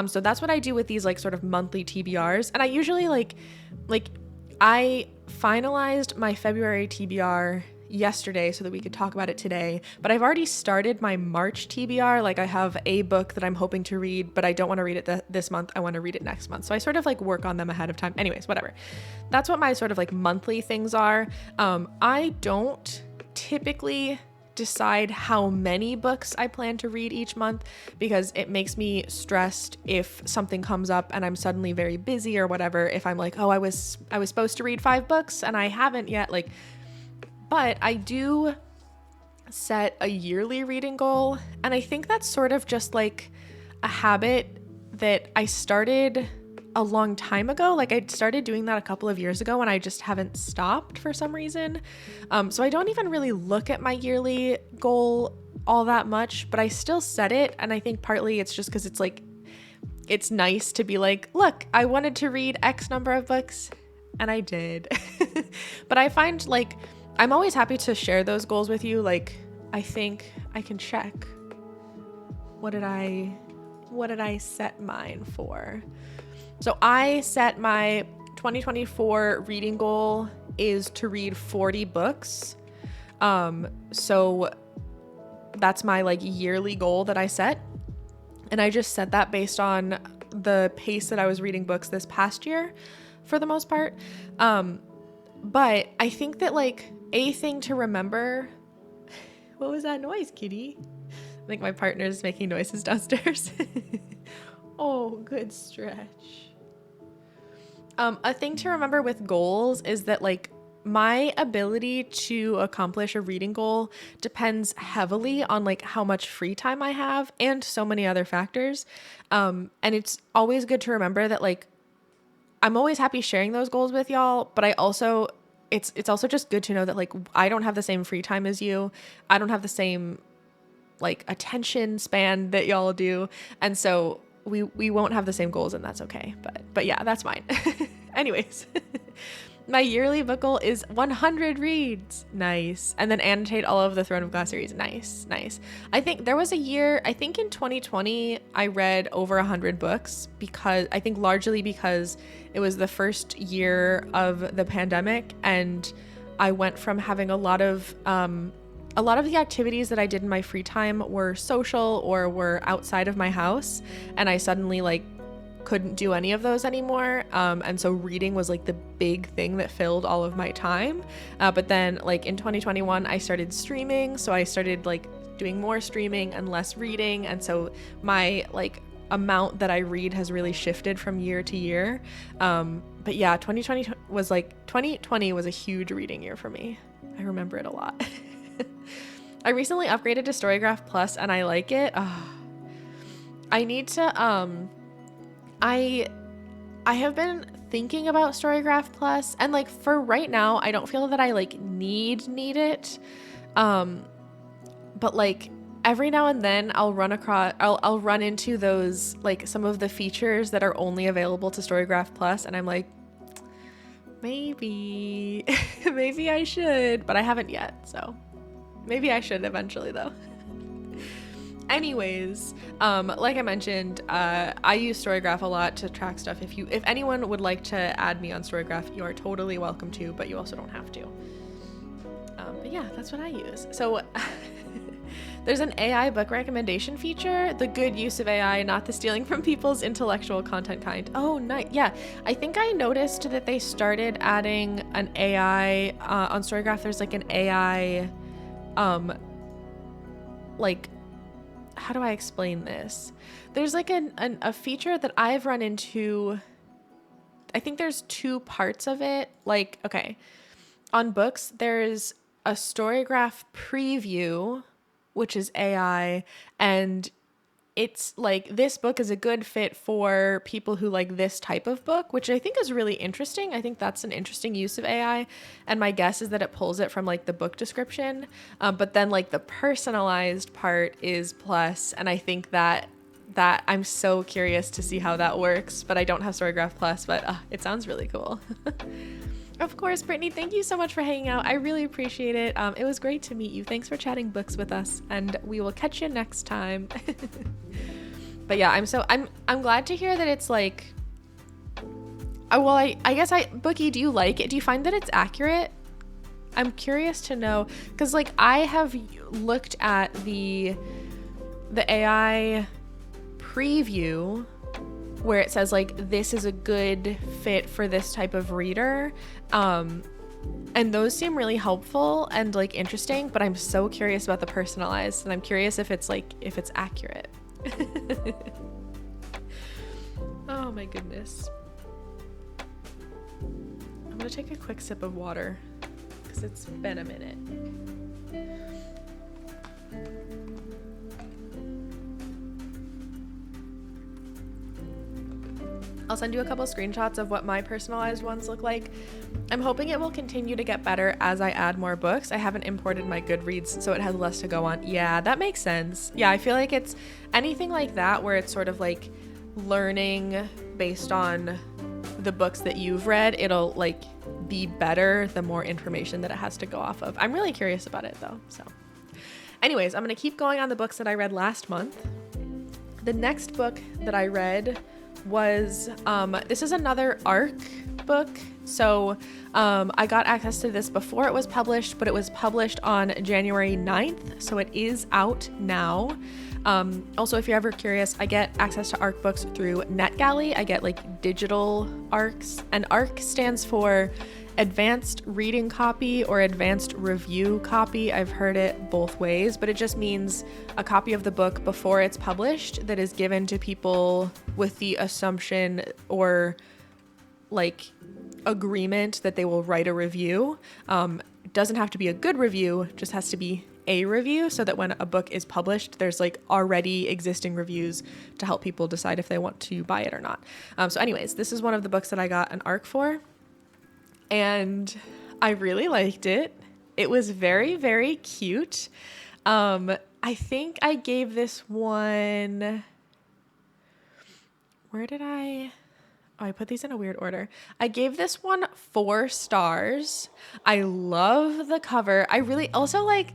So that's what I do with these like sort of monthly TBRs. And I usually like I finalized my February TBR yesterday so that we could talk about it today, but I've already started my March TBR. Like I have a book that I'm hoping to read, but I don't want to read it this month. I want to read it next month. So I sort of like work on them ahead of time. Anyways, whatever. That's what my sort of like monthly things are. I don't typically decide how many books I plan to read each month because it makes me stressed if something comes up and I'm suddenly very busy or whatever. If I'm like, oh, I was supposed to read 5 books and I haven't yet, like. But I do set a yearly reading goal, and I think that's sort of just like a habit that I started a long time ago. Like I started doing that a couple of years ago and I just haven't stopped for some reason. So I don't even really look at my yearly goal all that much, but I still set it. And I think partly it's just because it's like, it's nice to be like, look, I wanted to read X number of books and I did. But I find like, I'm always happy to share those goals with you. Like, I think I can check. What did I set mine for? So I set my 2024 reading goal is to read 40 books. So that's my like yearly goal that I set. And I just set that based on the pace that I was reading books this past year for the most part. But I think that like a thing to remember, what was that noise, kitty? I think my partner's making noises downstairs. Oh, good stretch. A thing to remember with goals is that like my ability to accomplish a reading goal depends heavily on like how much free time I have and so many other factors. And it's always good to remember that like I'm always happy sharing those goals with y'all, but I also it's also just good to know that like I don't have the same free time as you. I don't have the same like attention span that y'all do. And so we won't have the same goals and that's okay. But yeah, that's mine. Anyways, my yearly book goal is 100 reads. Nice. And then annotate all of the Throne of Glass series. Nice. I think there was a year, I think in 2020, I read over 100 books largely because it was the first year of the pandemic. And I went from having a lot of the activities that I did in my free time were social or were outside of my house. And I suddenly like couldn't do any of those anymore. And so reading was like the big thing that filled all of my time. But then like in 2021, I started streaming. So I started like doing more streaming and less reading. And so my like amount that I read has really shifted from year to year. But yeah, 2020 was a huge reading year for me. I remember it a lot. I recently upgraded to Storygraph Plus and I like it. I need to, I have been thinking about Storygraph Plus and like for right now, I don't feel that I like need it. But like every now and then I'll run into those, like some of the features that are only available to Storygraph Plus. And I'm like, maybe I should, but I haven't yet. So maybe I should eventually though. Anyways, like I mentioned, I use Storygraph a lot to track stuff. If anyone would like to add me on Storygraph, you are totally welcome to, but you also don't have to. But yeah, that's what I use. So there's an AI book recommendation feature, the good use of AI, not the stealing from people's intellectual content kind. Oh, nice. Yeah, I think I noticed that they started adding an AI on Storygraph. There's like an AI, like, how do I explain this? There's like a feature that I've run into. I think there's 2 parts of it. Like, okay, on books, there's a Storygraph preview, which is AI, and it's like this book is a good fit for people who like this type of book, which I think is really interesting. I think that's an interesting use of AI. And my guess is that it pulls it from like the book description. But then like the personalized part is Plus. And I think that I'm so curious to see how that works, but I don't have Storygraph Plus, but it sounds really cool. Of course, Brittany, thank you so much for hanging out. I really appreciate it. It was great to meet you. Thanks for chatting books with us, and we will catch you next time. But yeah, I'm glad to hear that it's like, I guess Bookie, do you like it? Do you find that it's accurate? I'm curious to know, because like I have looked at the AI preview where it says like this is a good fit for this type of reader, and those seem really helpful and like interesting, but I'm so curious about the personalized, and I'm curious if it's accurate. Oh my goodness. I'm gonna take a quick sip of water because it's been a minute. I'll send you a couple screenshots of what my personalized ones look like. I'm hoping it will continue to get better as I add more books. I haven't imported my Goodreads, so it has less to go on. Yeah, that makes sense. Yeah, I feel like it's anything like that where it's sort of like learning based on the books that you've read, it'll like be better the more information that it has to go off of. I'm really curious about it though. So anyways, I'm going to keep going on the books that I read last month. The next book that I read was this is another ARC book. So I got access to this before it was published, but it was published on January 9th, so it is out now. Also, if you're ever curious, I get access to ARC books through NetGalley. I get like digital ARCs, and ARC stands for Advanced Reading Copy or Advanced Review Copy. I've heard it both ways, but it just means a copy of the book before it's published that is given to people with the assumption or like agreement that they will write a review. It doesn't have to be a good review, it just has to be a review, so that when a book is published, there's like already existing reviews to help people decide if they want to buy it or not. So anyways, this is one of the books that I got an ARC for, and I really liked it. It was very, very cute. I think I gave this one, I put these in a weird order. I gave this one 4 stars. I love the cover. I really also like,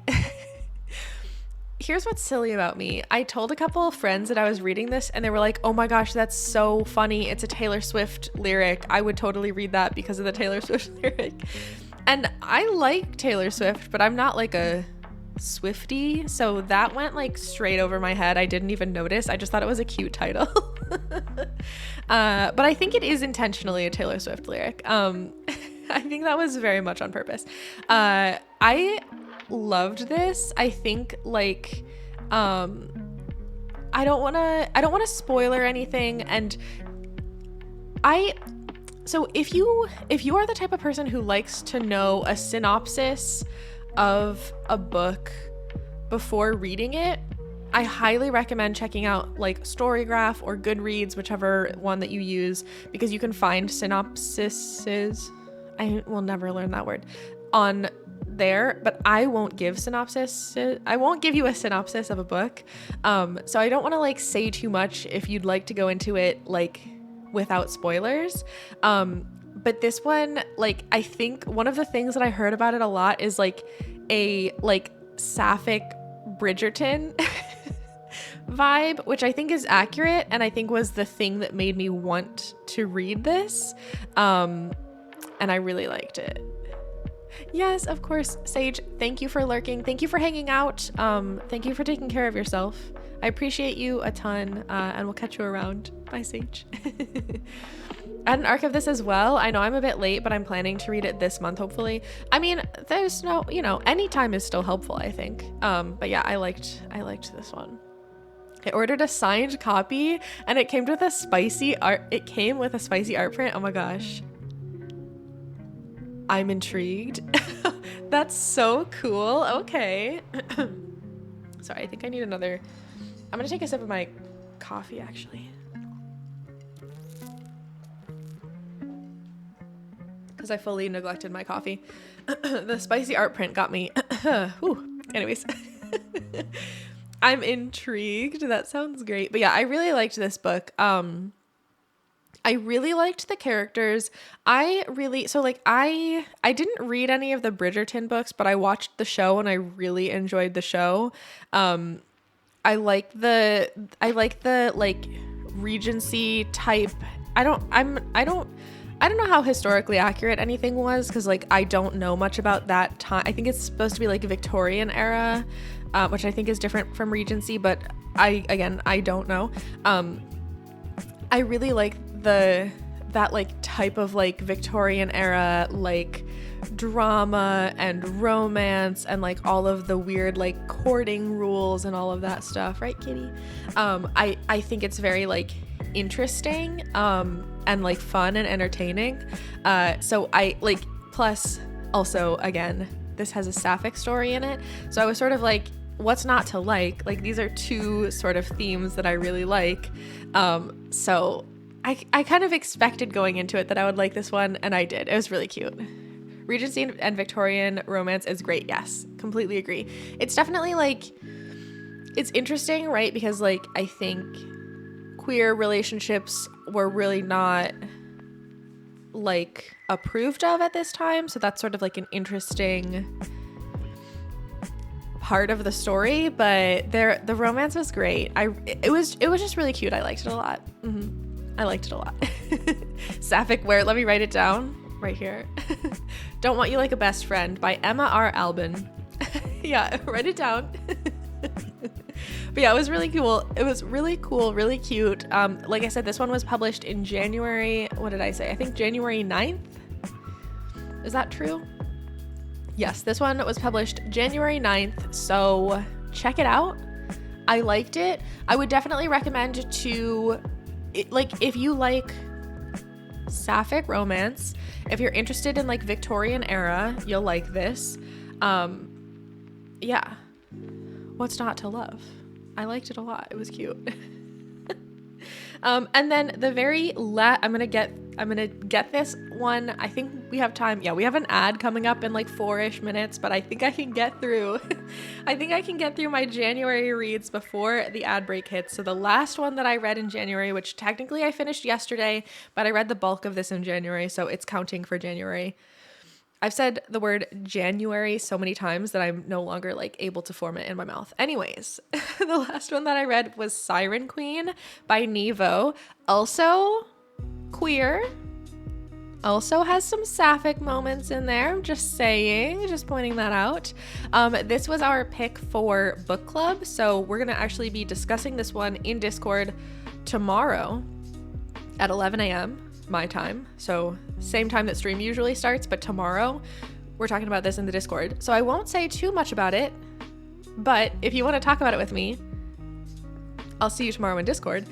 here's what's silly about me. I told a couple of friends that I was reading this and they were like, oh my gosh, that's so funny. It's a Taylor Swift lyric. I would totally read that because of the Taylor Swift lyric. And I like Taylor Swift, but I'm not like a Swiftie, so that went like straight over my head. I didn't even notice. I just thought it was a cute title. But I think it is intentionally a Taylor Swift lyric. I think that was very much on purpose. I loved this. I think like I don't want to spoil or anything, and so if you are the type of person who likes to know a synopsis of a book before reading it, I highly recommend checking out like Storygraph or Goodreads, whichever one that you use, because you can find synopsises. I will never learn that word on there, but I won't give synopsis. I won't give you a synopsis of a book. So I don't want to like say too much if you'd like to go into it like without spoilers. But this one, like, I think one of the things that I heard about it a lot is like a like sapphic Bridgerton vibe, which I think is accurate, and I think was the thing that made me want to read this. And I really liked it. Yes, of course, Sage, thank you for lurking. Thank you for hanging out. Thank you for taking care of yourself. I appreciate you a ton, and we'll catch you around. Bye, Sage. I had an ARC of this as well. I know I'm a bit late, but I'm planning to read it this month, hopefully. I mean, there's no, any time is still helpful, I think. But yeah, I liked this one. I ordered a signed copy, and it came with a spicy art. It came with a spicy art print. Oh my gosh. I'm intrigued. That's so cool. Okay. Sorry, I think I need another. I'm gonna take a sip of my coffee, actually. Because I fully neglected my coffee. The spicy art print got me. Whew. Anyways. I'm intrigued. That sounds great. But yeah, I really liked this book. I really liked the characters. I didn't read any of the Bridgerton books, but I watched the show and I really enjoyed the show. I like the like Regency type. I don't know how historically accurate anything was, because like I don't know much about that time. I think it's supposed to be like a Victorian era, which I think is different from Regency, but I don't know. I really like that like type of like Victorian era like drama and romance and like all of the weird like courting rules and all of that stuff, right, Kitty? I think it's very like interesting and like fun and entertaining. So I like, plus also again, this has a sapphic story in it, so I was sort of like, what's not to like? Like, these are two sort of themes that I really like. So I kind of expected going into it that I would like this one, and I did. It was really cute. Regency and Victorian romance is great. Yes, completely agree. It's definitely like, it's interesting, right? Because like, I think queer relationships were really not like approved of at this time. So that's sort of like an interesting part of the story, but the romance was great. It was just really cute. I liked it a lot. I liked it a lot. Sapphic wear, let me write it down right here. Don't Want You Like a Best Friend by Emma R. Albin. Yeah, write it down. But yeah, it was really cool. It was really cool, really cute. Like I said, this one was published in January. What did I say? I think January 9th. Is that true? Yes, this one was published January 9th, so check it out. I liked it. I would definitely recommend like, if you like sapphic romance, if you're interested in like Victorian era, you'll like this. Yeah. What's not to love? I liked it a lot. It was cute. And then the I'm gonna get this one. I think we have time. Yeah, we have an ad coming up in like 4-ish minutes, but I think I can get through. I think I can get through my January reads before the ad break hits. So the last one that I read in January, which technically I finished yesterday, but I read the bulk of this in January, so it's counting for January. I've said the word January so many times that I'm no longer like able to form it in my mouth. Anyways, the last one that I read was Siren Queen by Nevo. Also queer. Also has some sapphic moments in there. I'm just saying, just pointing that out. This was our pick for book club. So we're going to actually be discussing this one in Discord tomorrow at 11 a.m. my time. So same time that stream usually starts, but tomorrow we're talking about this in the Discord. So I won't say too much about it, but if you want to talk about it with me, I'll see you tomorrow in Discord.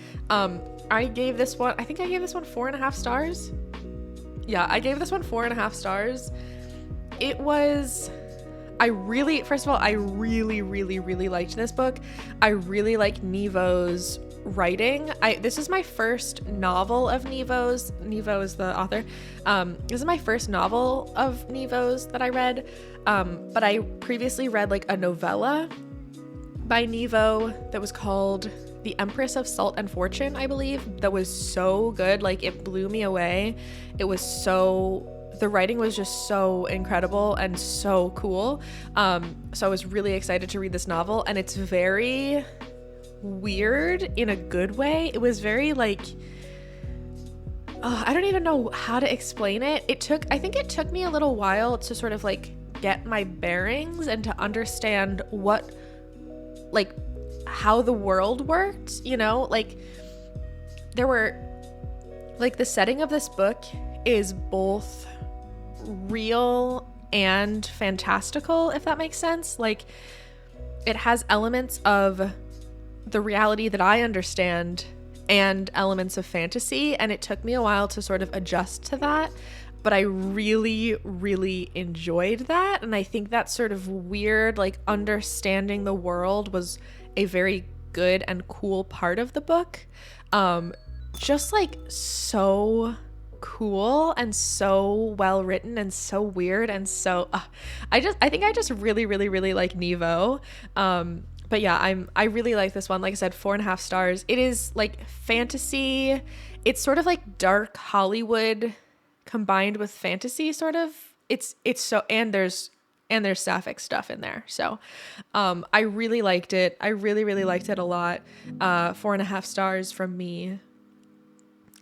I gave this one 4.5 stars. Yeah, I gave this one 4.5 stars. It was, first of all, I really, really, really liked this book. I really like Nevo's writing. This is my first novel of Nevo's. Nevo is the author. This is my first novel of Nevo's that I read. But I previously read like a novella by Nevo that was called The Empress of Salt and Fortune, I believe. That was so good. Like, it blew me away. The writing was just so incredible and so cool. So I was really excited to read this novel, and it's very weird in a good way. It was very like, I don't even know how to explain it. I think it took me a little while to sort of like get my bearings and to understand how the world worked, you know? Like, there were like, the setting of this book is both real and fantastical, if that makes sense. Like, it has elements of the reality that I understand and elements of fantasy, and it took me a while to sort of adjust to that, but I really, really enjoyed that. And I think that sort of weird, like, understanding the world was a very good and cool part of the book. Just like so cool and so well written and so weird and so I think I just really, really, really like Nevo. But yeah, I really like this one. Like I said, 4.5 stars. It is like fantasy. It's sort of like dark Hollywood combined with fantasy, sort of. It's so, and there's sapphic stuff in there. So I really liked it. I really liked it a lot. 4.5 stars from me.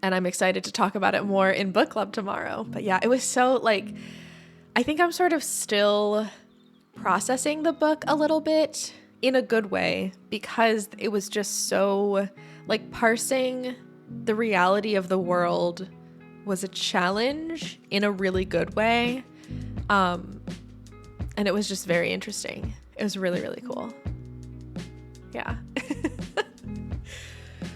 And I'm excited to talk about it more in book club tomorrow. But yeah, it was so like, I think I'm sort of still processing the book a little bit in a good way, because it was just so like parsing the reality of the world was a challenge in a really good way. And it was just very interesting. It was really cool. Yeah.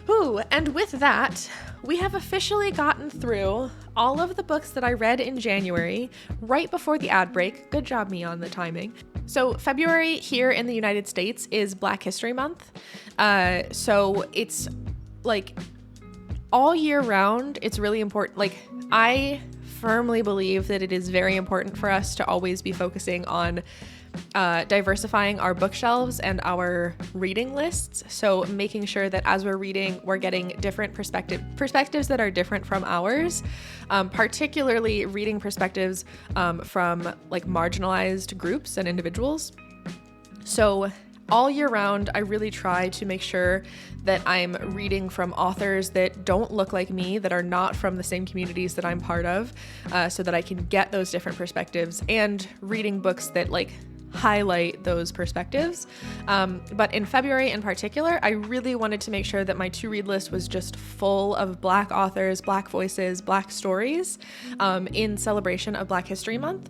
Ooh, and with that, we have officially gotten through all of the books that I read in January, right before the ad break. Good job, me, on the timing. So February here in the United States is Black History Month. So it's like all year round, it's really important. Like, I firmly believe that it is very important for us to always be focusing on diversifying our bookshelves and our reading lists. So making sure that as we're reading, we're getting different perspectives that are different from ours, particularly reading perspectives from like marginalized groups and individuals. So all year round, I really try to make sure that I'm reading from authors that don't look like me, that are not from the same communities that I'm part of, so that I can get those different perspectives, and reading books that like highlight those perspectives. But in February in particular, I really wanted to make sure that my to-read list was just full of Black authors, Black voices, Black stories, in celebration of Black History Month,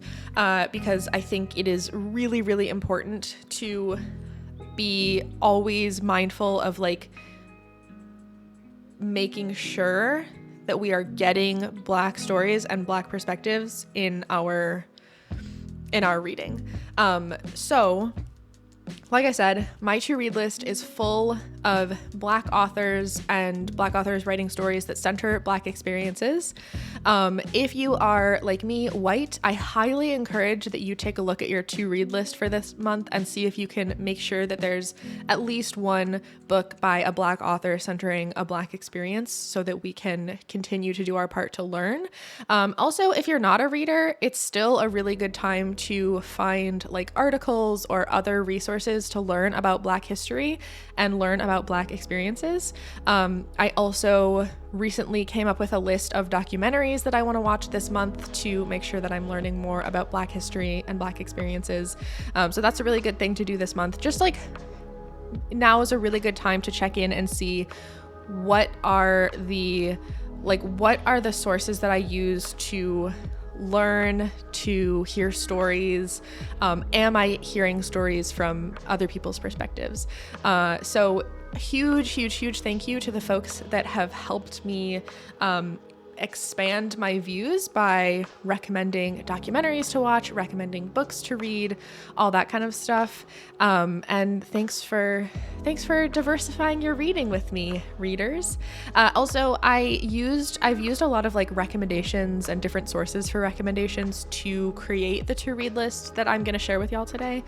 because I think it is really important to be always mindful of like making sure that we are getting Black stories and Black perspectives in our reading. So like I said, my to-read list is full of Black authors and Black authors writing stories that center Black experiences. If you are, like me, white, I highly encourage that you take a look at your to-read list for this month and see if you can make sure that there's at least one book by a Black author centering a Black experience, so that we can continue to do our part to learn. Also, if you're not a reader, it's still a really good time to find like articles or other resources to learn about Black history and learn about Black experiences. I also recently came up with a list of documentaries that I want to watch this month to make sure that I'm learning more about Black history and Black experiences. So that's a really good thing to do this month. Just like now is a really good time to check in and see what are the sources that I use to learn, to hear stories. Am I hearing stories from other people's perspectives? So huge thank you to the folks that have helped me expand my views by recommending documentaries to watch, recommending books to read, all that kind of stuff. And thanks for diversifying your reading with me, readers. Also, I've used a lot of like recommendations and different sources for recommendations to create the to-read list that I'm going to share with y'all today.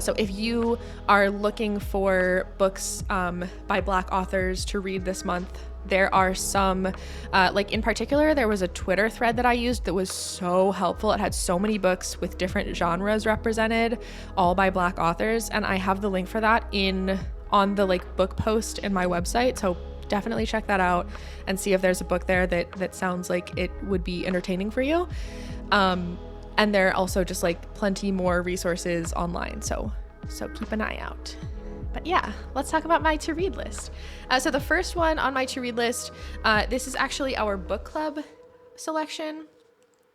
So if you are looking for books by Black authors to read this month, there are some, like in particular, there was a Twitter thread that I used that was so helpful. It had so many books with different genres represented, all by Black authors. And I have the link for that on the like book post in my website. So definitely check that out and see if there's a book there that sounds like it would be entertaining for you. And there are also just like plenty more resources online. So keep an eye out. But yeah, let's talk about my to-read list. So the first one on my to-read list, this is actually our book club selection.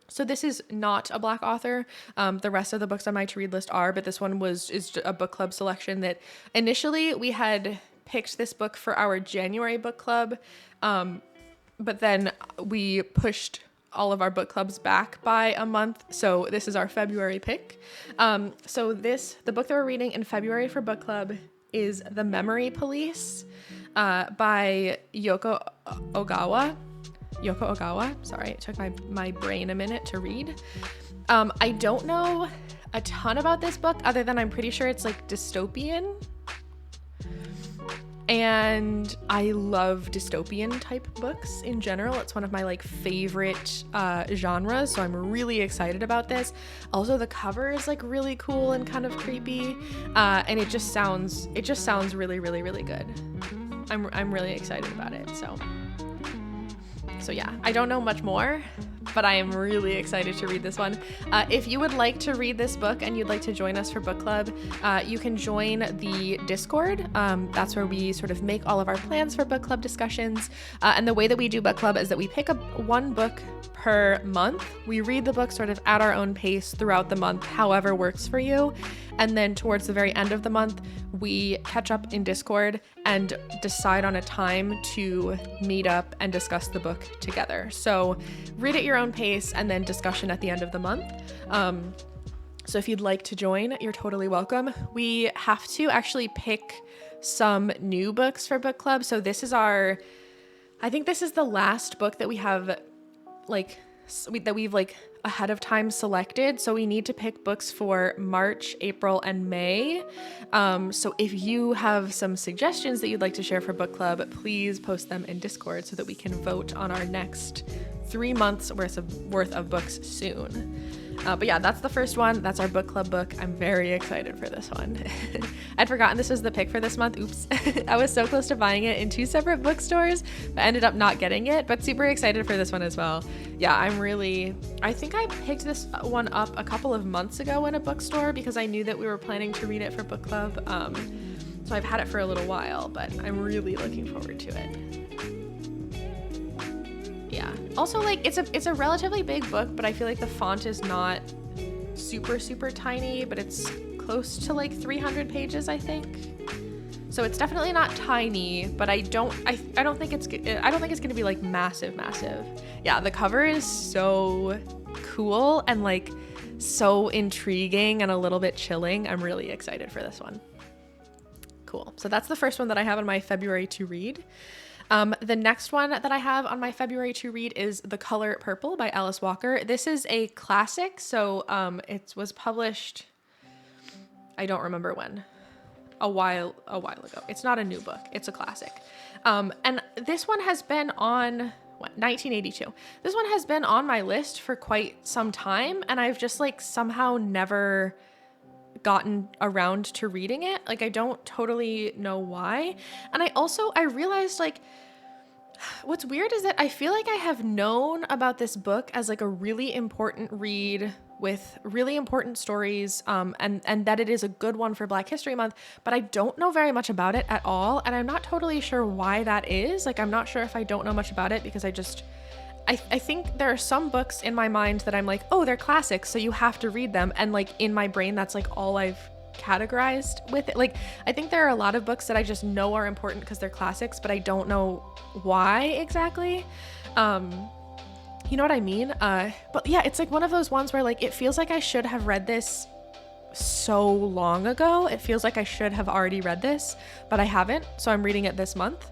So this is not a Black author. The rest of the books on my to-read list are, but this one is a book club selection that initially we had picked this book for our January book club, but then we pushed all of our book clubs back by a month. So this is our February pick. So the book that we're reading in February for book club is The Memory Police by Yoko Ogawa. Sorry, it took my brain a minute to read. I don't know a ton about this book other than I'm pretty sure it's like dystopian. And I love dystopian type books in general. It's one of my like favorite genres, so I'm really excited about this. Also, the cover is like really cool and kind of creepy, and it just sounds really, really, really good. I'm really excited about it. So yeah, I don't know much more, but I am really excited to read this one. If you would like to read this book and you'd like to join us for book club, you can join the Discord. That's where we sort of make all of our plans for book club discussions. And the way that we do book club is that we pick up one book per month. We read the book sort of at our own pace throughout the month, however works for you. And then towards the very end of the month, we catch up in Discord and decide on a time to meet up and discuss the book together. So read at your own pace and then discussion at the end of the month. So if you'd like to join, you're totally welcome. We have to actually pick some new books for book club. So I think this is the last book that we have that we've ahead of time selected. So we need to pick books for March, April, and May. So if you have some suggestions that you'd like to share for book club, please post them in Discord so that we can vote on our next 3 months worth of books soon. But yeah, that's the first one. That's our book club book. I'm very excited for this one. I'd forgotten this was the pick for this month. Oops. I was so close to buying it in 2 separate bookstores, but ended up not getting it, but super excited for this one as well. Yeah, I think I picked this one up a couple of months ago in a bookstore because I knew that we were planning to read it for book club. So I've had it for a little while, but I'm really looking forward to it. Yeah. Also, it's a relatively big book, but I feel like the font is not super, super tiny, but it's close to 300 pages, I think. So it's definitely not tiny, but I don't think it's going to be massive. Yeah, the cover is so cool and so intriguing and a little bit chilling. I'm really excited for this one. Cool. So that's the first one that I have on my February to read. The next one that I have on my February to read is The Color Purple by Alice Walker. This is a classic, so it was published, I don't remember when, a while ago. It's not a new book, it's a classic. And this one has been on 1982. This one has been on my list for quite some time, and I've just somehow never gotten around to reading it. I don't totally know why. And I realized what's weird is that I feel like I have known about this book as a really important read with really important stories, and that it is a good one for Black History Month, but I don't know very much about it at all, and I'm not totally sure why that is. I'm not sure if I don't know much about it because I think there are some books in my mind that I'm oh, they're classics, so you have to read them. And in my brain, that's all I've categorized with it. I think there are a lot of books that I just know are important because they're classics, but I don't know why exactly. You know what I mean? But yeah, it's one of those ones where it feels like I should have read this so long ago. It feels like I should have already read this, but I haven't. So I'm reading it this month.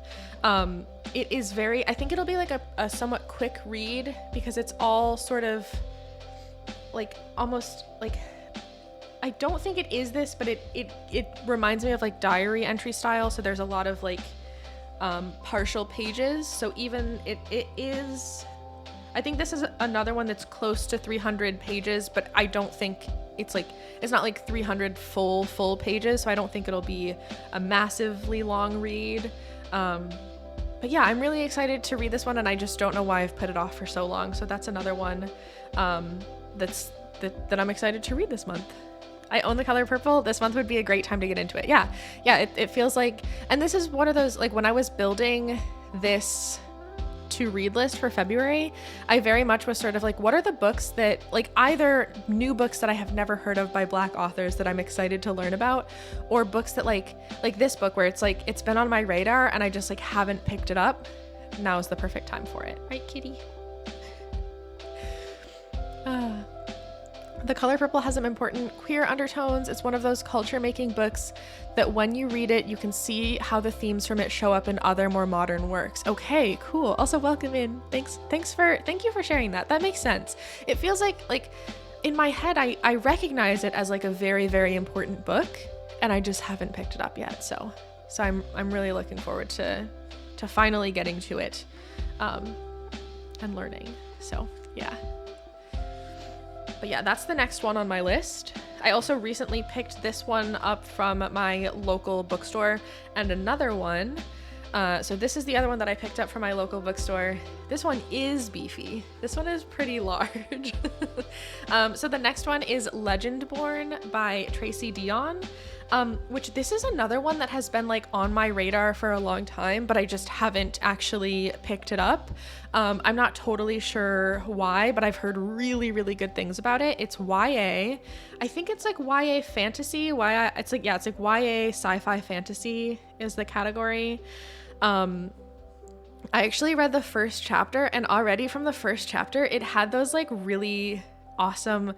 It is I think it'll be a somewhat quick read because it's all sort of almost I don't think it is this, but it reminds me of diary entry style. So there's a lot of partial pages. So even it is, I think this is another one that's close to 300 pages, but I don't think it's not 300 full pages. So I don't think it'll be a massively long read. But yeah, I'm really excited to read this one, and I just don't know why I've put it off for so long. So that's another one that I'm excited to read this month. I own The Color Purple. This month would be a great time to get into it. Yeah, it feels and this is one of those, when I was building this to read list for February, I very much was sort of what are the books that either new books that I have never heard of by Black authors that I'm excited to learn about, or books that like this book where it's it's been on my radar and I just haven't picked it up. Now is the perfect time for it, right, kitty? The Color Purple has some important queer undertones. It's one of those culture-making books that when you read it, you can see how the themes from it show up in other more modern works. Okay, cool. Also, welcome in. Thank you for sharing that. That makes sense. It feels like in my head, I recognize it as a very, very important book, and I just haven't picked it up yet. So So I'm really looking forward to finally getting to it, and learning. So yeah. But yeah, that's the next one on my list. I also recently picked this one up from my local bookstore, and another one. So this is the other one that I picked up from my local bookstore. This one is beefy. This one is pretty large. So the next one is Legendborn by Tracy Dion, which this is another one that has been like on my radar for a long time, but I just haven't actually picked it up. I'm not totally sure why, but I've heard really, really good things about it. It's YA. I think it's like YA fantasy. It's like YA sci-fi fantasy is the category. I actually read the first chapter, and already from the first chapter, it had those like really awesome,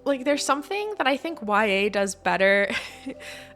like there's something that I think YA does better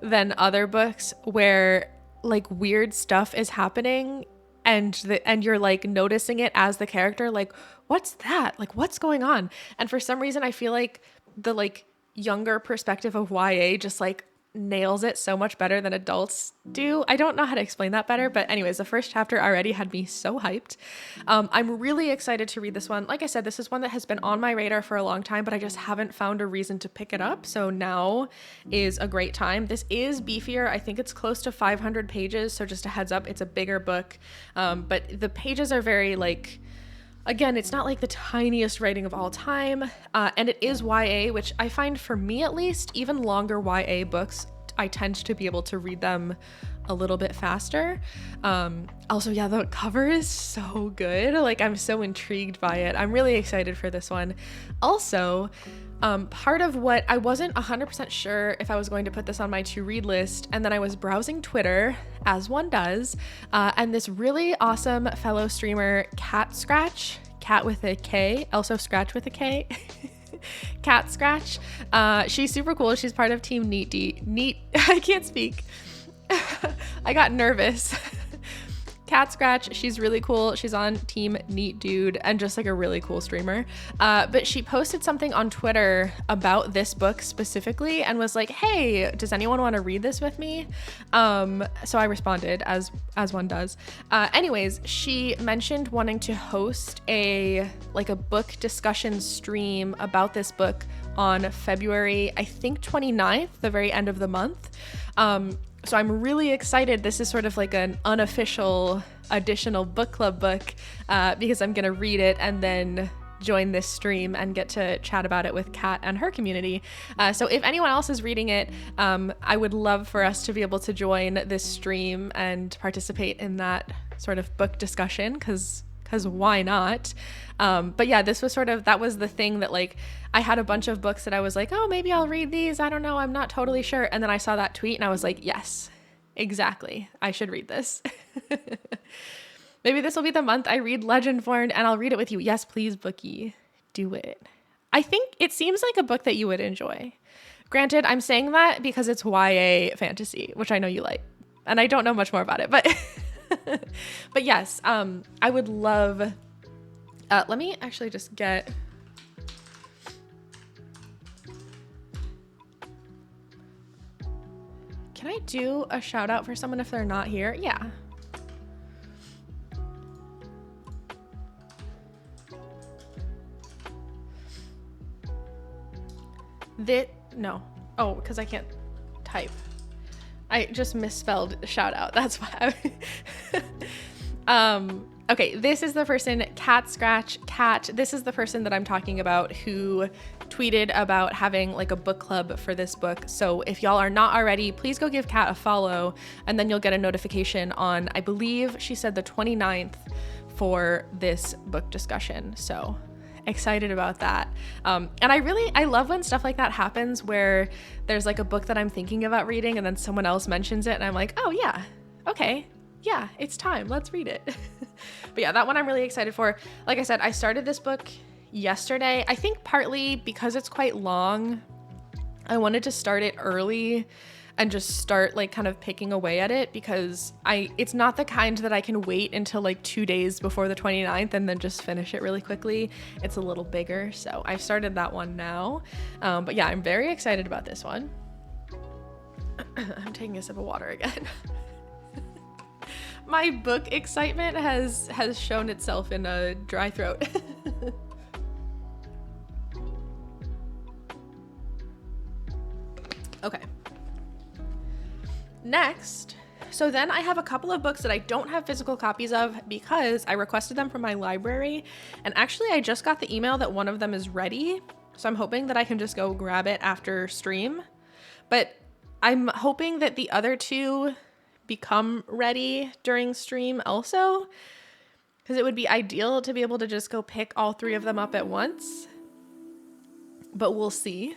than other books where like weird stuff is happening and you're like noticing it as the character, like, what's that? Like, what's going on? And for some reason, I feel like the like younger perspective of YA just like nails it so much better than adults do. I don't know how to explain that better, but anyways, the first chapter already had me so hyped. I'm really excited to read this one. Like I said, this is one that has been on my radar for a long time, but I just haven't found a reason to pick it up. So now is a great time. This is beefier. I think it's close to 500 pages. So just a heads up, it's a bigger book. But the pages are very like, again, it's not like the tiniest writing of all time, and it is YA, which I find, for me at least, even longer YA books, I tend to be able to read them a little bit faster. Also, yeah, the cover is so good. Like, I'm so intrigued by it. I'm really excited for this one. Also, part of what I wasn't 100% sure if I was going to put this on my to-read list, and then I was browsing Twitter, as one does, and this really awesome fellow streamer, Cat Scratch, cat with a K, also scratch with a K, Cat Scratch. She's super cool. She's part of Team Neat. I can't speak. I got nervous. Cat Scratch, she's really cool. She's on Team Neat Dude and just like a really cool streamer. But she posted something on Twitter about this book specifically and was like, hey, does anyone want to read this with me? So I responded, as one does. Anyways, she mentioned wanting to host a book discussion stream about this book on February, I think 29th, the very end of the month. So I'm really excited. This is sort of like an unofficial additional book club book, because I'm going to read it and then join this stream and get to chat about it with Kat and her community. So if anyone else is reading it, I would love for us to be able to join this stream and participate in that sort of book discussion, because why not? But yeah, this was that was the thing that like, I had a bunch of books that I was like, oh, maybe I'll read these. I don't know. I'm not totally sure. And then I saw that tweet and I was like, yes, exactly. I should read this. Maybe this will be the month I read Legendborn and I'll read it with you. Yes, please, bookie. Do it. I think it seems like a book that you would enjoy. Granted, I'm saying that because it's YA fantasy, which I know you like. And I don't know much more about it, but but yes, I would love, let me actually just get, can I do a shout out for someone if they're not here? Yeah. No. Oh, because I can't type. I just misspelled shout out. That's why. Okay, this is the person, Cat Scratch Cat. This is the person that I'm talking about who tweeted about having like a book club for this book. So if y'all are not already, please go give Cat a follow and then you'll get a notification on, I believe she said the 29th for this book discussion. So excited about that. And I love when stuff like that happens where there's like a book that I'm thinking about reading and then someone else mentions it and I'm like, oh yeah, okay. Yeah, it's time. Let's read it. But yeah, that one I'm really excited for. Like I said, I started this book yesterday. I think partly because it's quite long, I wanted to start it early and just start like kind of picking away at it because it's not the kind that I can wait until like 2 days before the 29th and then just finish it really quickly. It's a little bigger. So I've started that one now. But yeah, I'm very excited about this one. I'm taking a sip of water again. My book excitement has shown itself in a dry throat. Okay. Next, so then I have a couple of books that I don't have physical copies of because I requested them from my library. And actually, I just got the email that one of them is ready. So I'm hoping that I can just go grab it after stream. But I'm hoping that the other two become ready during stream also, because it would be ideal to be able to just go pick all three of them up at once. But we'll see.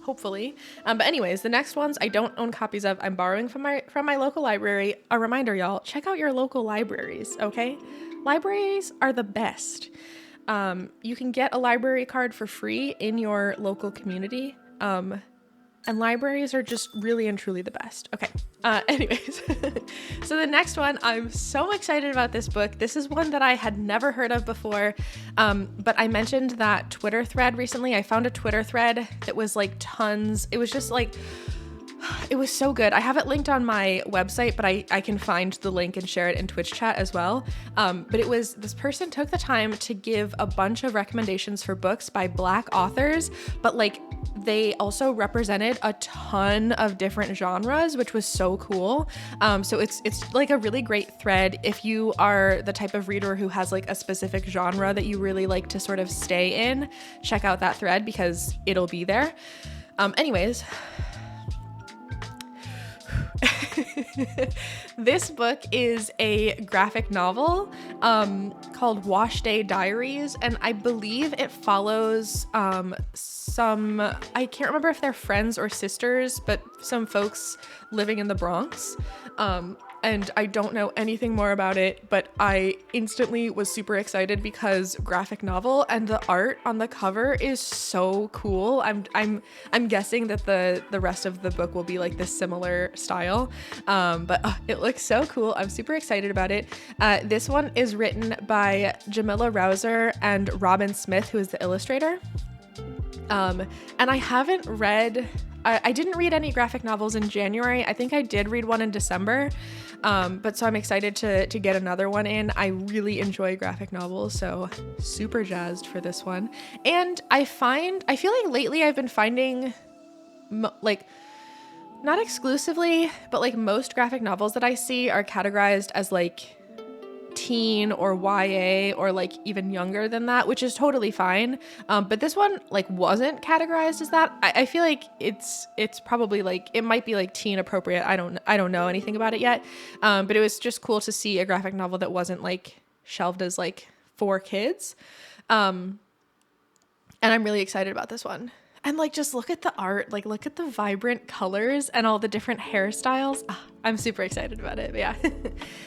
Hopefully. But anyways, the next ones I don't own copies of. I'm borrowing from my local library. A reminder, y'all, check out your local libraries, okay? Libraries are the best. You can get a library card for free in your local community. And libraries are just really and truly the best. Okay. Anyways, so the next one, I'm so excited about this book. This is one that I had never heard of before. But I mentioned that Twitter thread recently. I found a Twitter thread that was like tons. It was just like, it was so good. I have it linked on my website, but I can find the link and share it in Twitch chat as well. But it was, this person took the time to give a bunch of recommendations for books by Black authors, but like they also represented a ton of different genres, which was so cool. So it's like a really great thread. If you are the type of reader who has like a specific genre that you really like to sort of stay in, check out that thread because it'll be there. Anyways, this book is a graphic novel called Wash Day Diaries, and I believe it follows some, I can't remember if they're friends or sisters, but some folks living in the Bronx. And I don't know anything more about it, but I instantly was super excited because graphic novel and the art on the cover is so cool. I'm guessing that the rest of the book will be like this similar style, but it looks so cool. I'm super excited about it. This one is written by Jamila Rouser and Robin Smith, who is the illustrator. And I haven't read, I didn't read any graphic novels in January. I think I did read one in December. But so I'm excited to get another one in. I really enjoy graphic novels, so super jazzed for this one. And I feel like lately I've been finding like, not exclusively, but like most graphic novels that I see are categorized as like teen or YA or like even younger than that, which is totally fine. But this one like wasn't categorized as that. I feel like it's probably like, it might be like teen appropriate. I don't know anything about it yet. But it was just cool to see a graphic novel that wasn't like shelved as like for kids. And I'm really excited about this one. And like, just look at the art, like look at the vibrant colors and all the different hairstyles. I'm super excited about it. But yeah,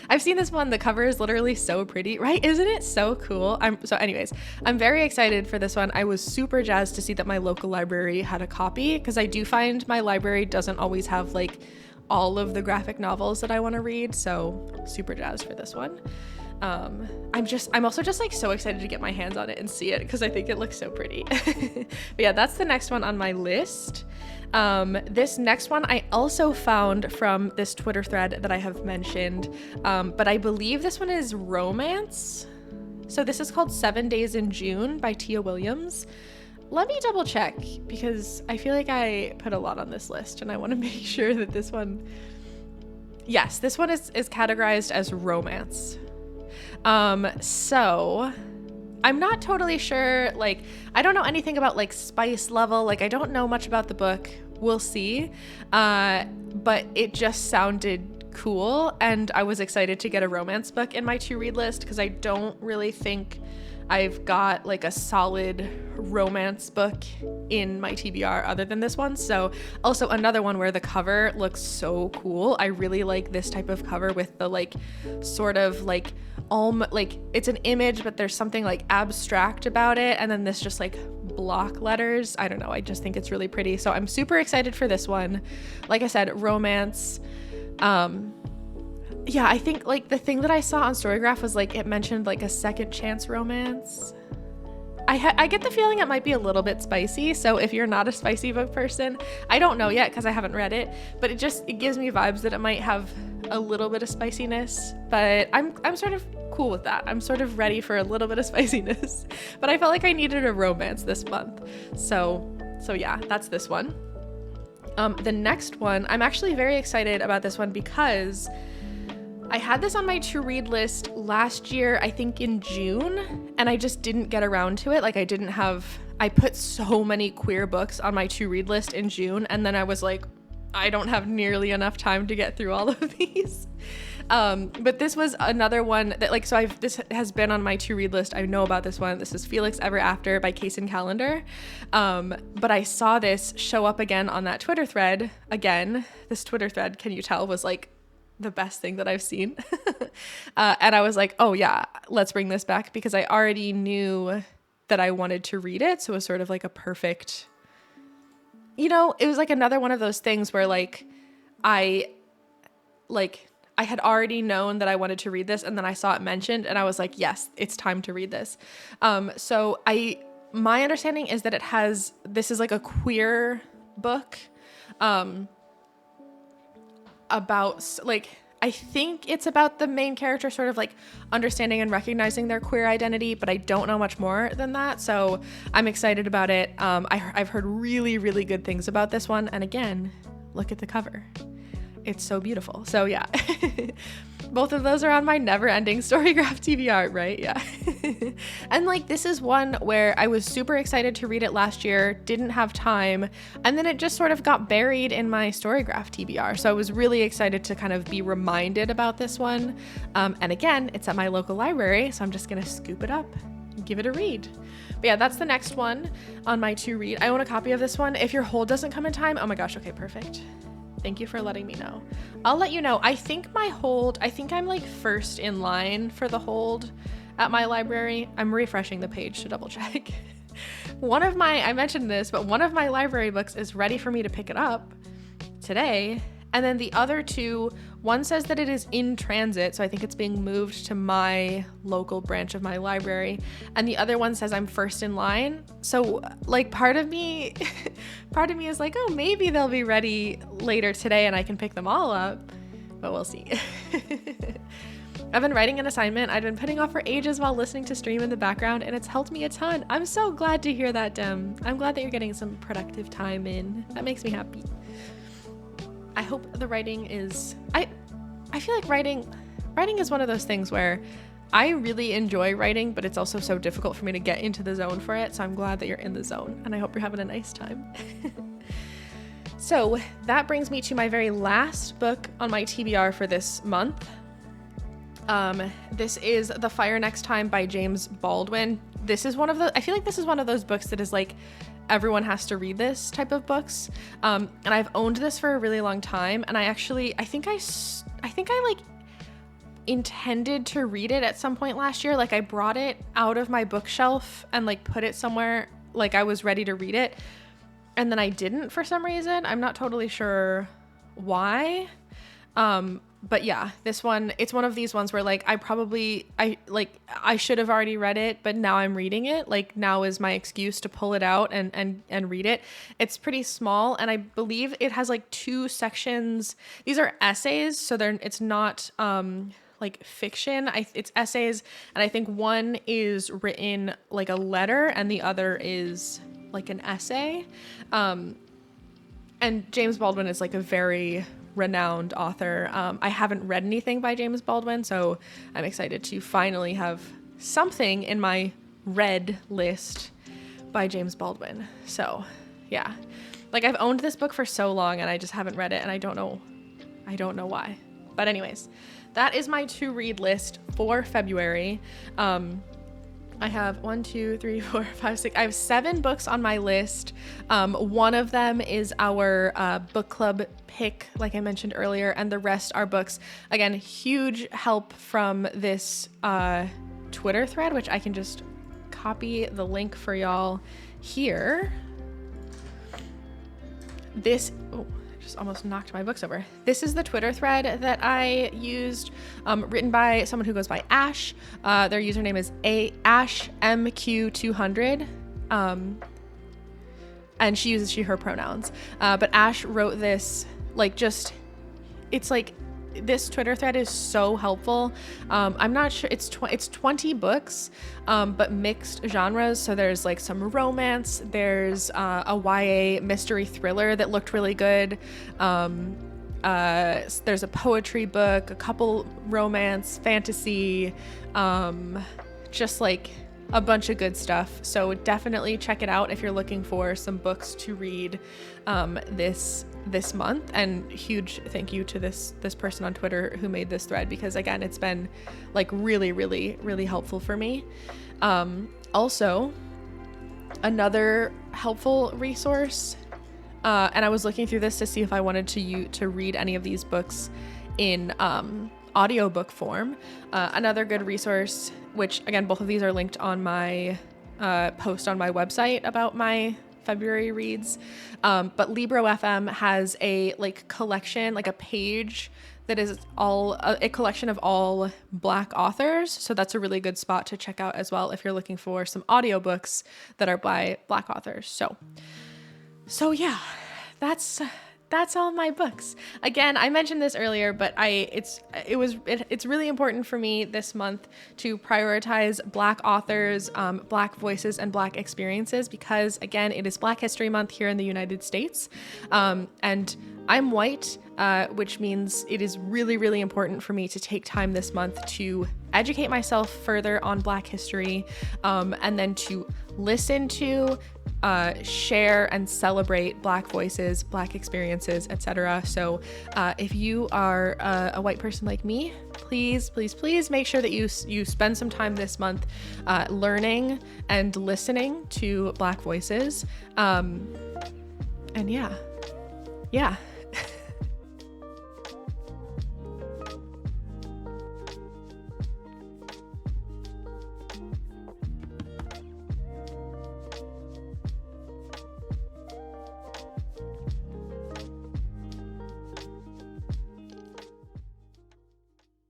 I've seen this one. The cover is literally so pretty, right? Isn't it so cool? So anyways, I'm very excited for this one. I was super jazzed to see that my local library had a copy, because I do find my library doesn't always have like all of the graphic novels that I want to read. So super jazzed for this one. I'm also just like so excited to get my hands on it and see it because I think it looks so pretty. But yeah, that's the next one on my list. This next one I also found from this Twitter thread that I have mentioned, but I believe this one is romance. So this is called 7 Days in June by Tia Williams. Let me double check because I feel like I put a lot on this list and I want to make sure that this one, yes, this one is categorized as romance. So I'm not totally sure, like, I don't know anything about like spice level, like I don't know much about the book, we'll see, but it just sounded cool and I was excited to get a romance book in my to read list because I don't really think I've got like a solid romance book in my TBR other than this one. So also another one where the cover looks so cool. I really like this type of cover with the like sort of like like it's an image, but there's something like abstract about it. And then this just like block letters. I don't know. I just think it's really pretty. So I'm super excited for this one. Like I said, romance. Yeah, I think like the thing that I saw on Storygraph was like it mentioned like a second chance romance. I get the feeling it might be a little bit spicy. So if you're not a spicy book person, I don't know yet because I haven't read it, but it gives me vibes that it might have a little bit of spiciness, but I'm sort of cool with that. I'm sort of ready for a little bit of spiciness, but I felt like I needed a romance this month. So yeah, that's this one. The next one, I'm actually very excited about this one because I had this on my to read list last year, I think in June, and I just didn't get around to it. Like I put so many queer books on my to read list in June, and then I was like, I don't have nearly enough time to get through all of these. But this was another one that this has been on my to read list. I know about this one. This is Felix Ever After by Case and Calendar. But I saw this show up again on that Twitter thread again. This Twitter thread, can you tell, was like the best thing that I've seen. And I was like, oh yeah, let's bring this back because I already knew that I wanted to read it. So it was sort of like a perfect, it was like another one of those things where I had already known that I wanted to read this, and then I saw it mentioned and I was like, yes, it's time to read this. So my understanding is that this is like a queer book, about I think it's about the main character sort of like understanding and recognizing their queer identity, but I don't know much more than that. So I'm excited about it. I've heard really, really good things about this one. And again, look at the cover. It's so beautiful. So yeah, both of those are on my never-ending Storygraph TBR, right? Yeah. And this is one where I was super excited to read it last year, didn't have time, and then it just sort of got buried in my Storygraph TBR. So I was really excited to kind of be reminded about this one. And again, it's at my local library, so I'm just gonna scoop it up and give it a read. But yeah, that's the next one on my to read. I own a copy of this one. If your hold doesn't come in time, oh my gosh, okay, perfect. Thank you for letting me know. I'll let you know. I think I'm first in line for the hold at my library. I'm refreshing the page to double check. I mentioned this, but one of my library books is ready for me to pick it up today. And then the other two, one says that it is in transit, so I think it's being moved to my local branch of my library. And the other one says I'm first in line. So part of me is like, oh, maybe they'll be ready later today and I can pick them all up, but we'll see. I've been writing an assignment I've been putting off for ages while listening to stream in the background, and it's helped me a ton. I'm so glad to hear that, Dem. I'm glad that you're getting some productive time in. That makes me happy. I hope the writing is, I feel like writing is one of those things where I really enjoy writing, but it's also so difficult for me to get into the zone for it. So I'm glad that you're in the zone, and I hope you're having a nice time. So that brings me to my very last book on my TBR for this month. This is The Fire Next Time by James Baldwin. I feel like this is one of those books that is everyone has to read this type of books. And I've owned this for a really long time. And I think I intended to read it at some point last year. I brought it out of my bookshelf and put it somewhere, I was ready to read it. And then I didn't for some reason. I'm not totally sure why. But yeah, this one, it's one of these ones where I should have already read it, but now I'm reading it. Now is my excuse to pull it out and read it. It's pretty small, and I believe it has 2 sections. These are essays, so it's not fiction. It's essays, and I think one is written like a letter and the other is an essay. And James Baldwin is a very renowned author. I haven't read anything by James Baldwin, so I'm excited to finally have something in my read list by James Baldwin. So yeah, I've owned this book for so long and I just haven't read it, and I don't know why. But anyways, that is my to read list for February. I have 1, 2, 3, 4, 5, 6. I have 7 books on my list. One of them is our book club pick, like I mentioned earlier, and the rest are books. Again, huge help from this Twitter thread, which I can just copy the link for y'all here. I just almost knocked my books over. This is the Twitter thread that I used written by someone who goes by Ash. Their username is AshMQ200. And she uses she, her pronouns. But Ash wrote this, it's like, this Twitter thread is so helpful. I'm not sure, it's 20 books, but mixed genres. So there's like some romance, there's a YA mystery thriller that looked really good. There's a poetry book, a couple romance, fantasy, just like a bunch of good stuff. So definitely check it out if you're looking for some books to read this month. And huge thank you to this person on Twitter who made this thread, because again, it's been like really, really, really helpful for me. Also, another helpful resource, and I was looking through this to see if I wanted to read any of these books in audiobook form. Another good resource, which again, both of these are linked on my post on my website about my February reads. But Libro FM has a collection, a page that is all a collection of all Black authors. So that's a really good spot to check out as well if you're looking for some audiobooks that are by Black authors. So yeah, that's all my books. Again, I mentioned this earlier, but it's really important for me this month to prioritize Black authors, Black voices, and Black experiences, because again, it is Black History Month here in the United States, and I'm white, which means it is really, really important for me to take time this month to educate myself further on Black history, and then to listen to, share and celebrate Black voices, Black experiences, etc. So if you are a white person like me, please make sure that you spend some time this month learning and listening to Black voices. And yeah.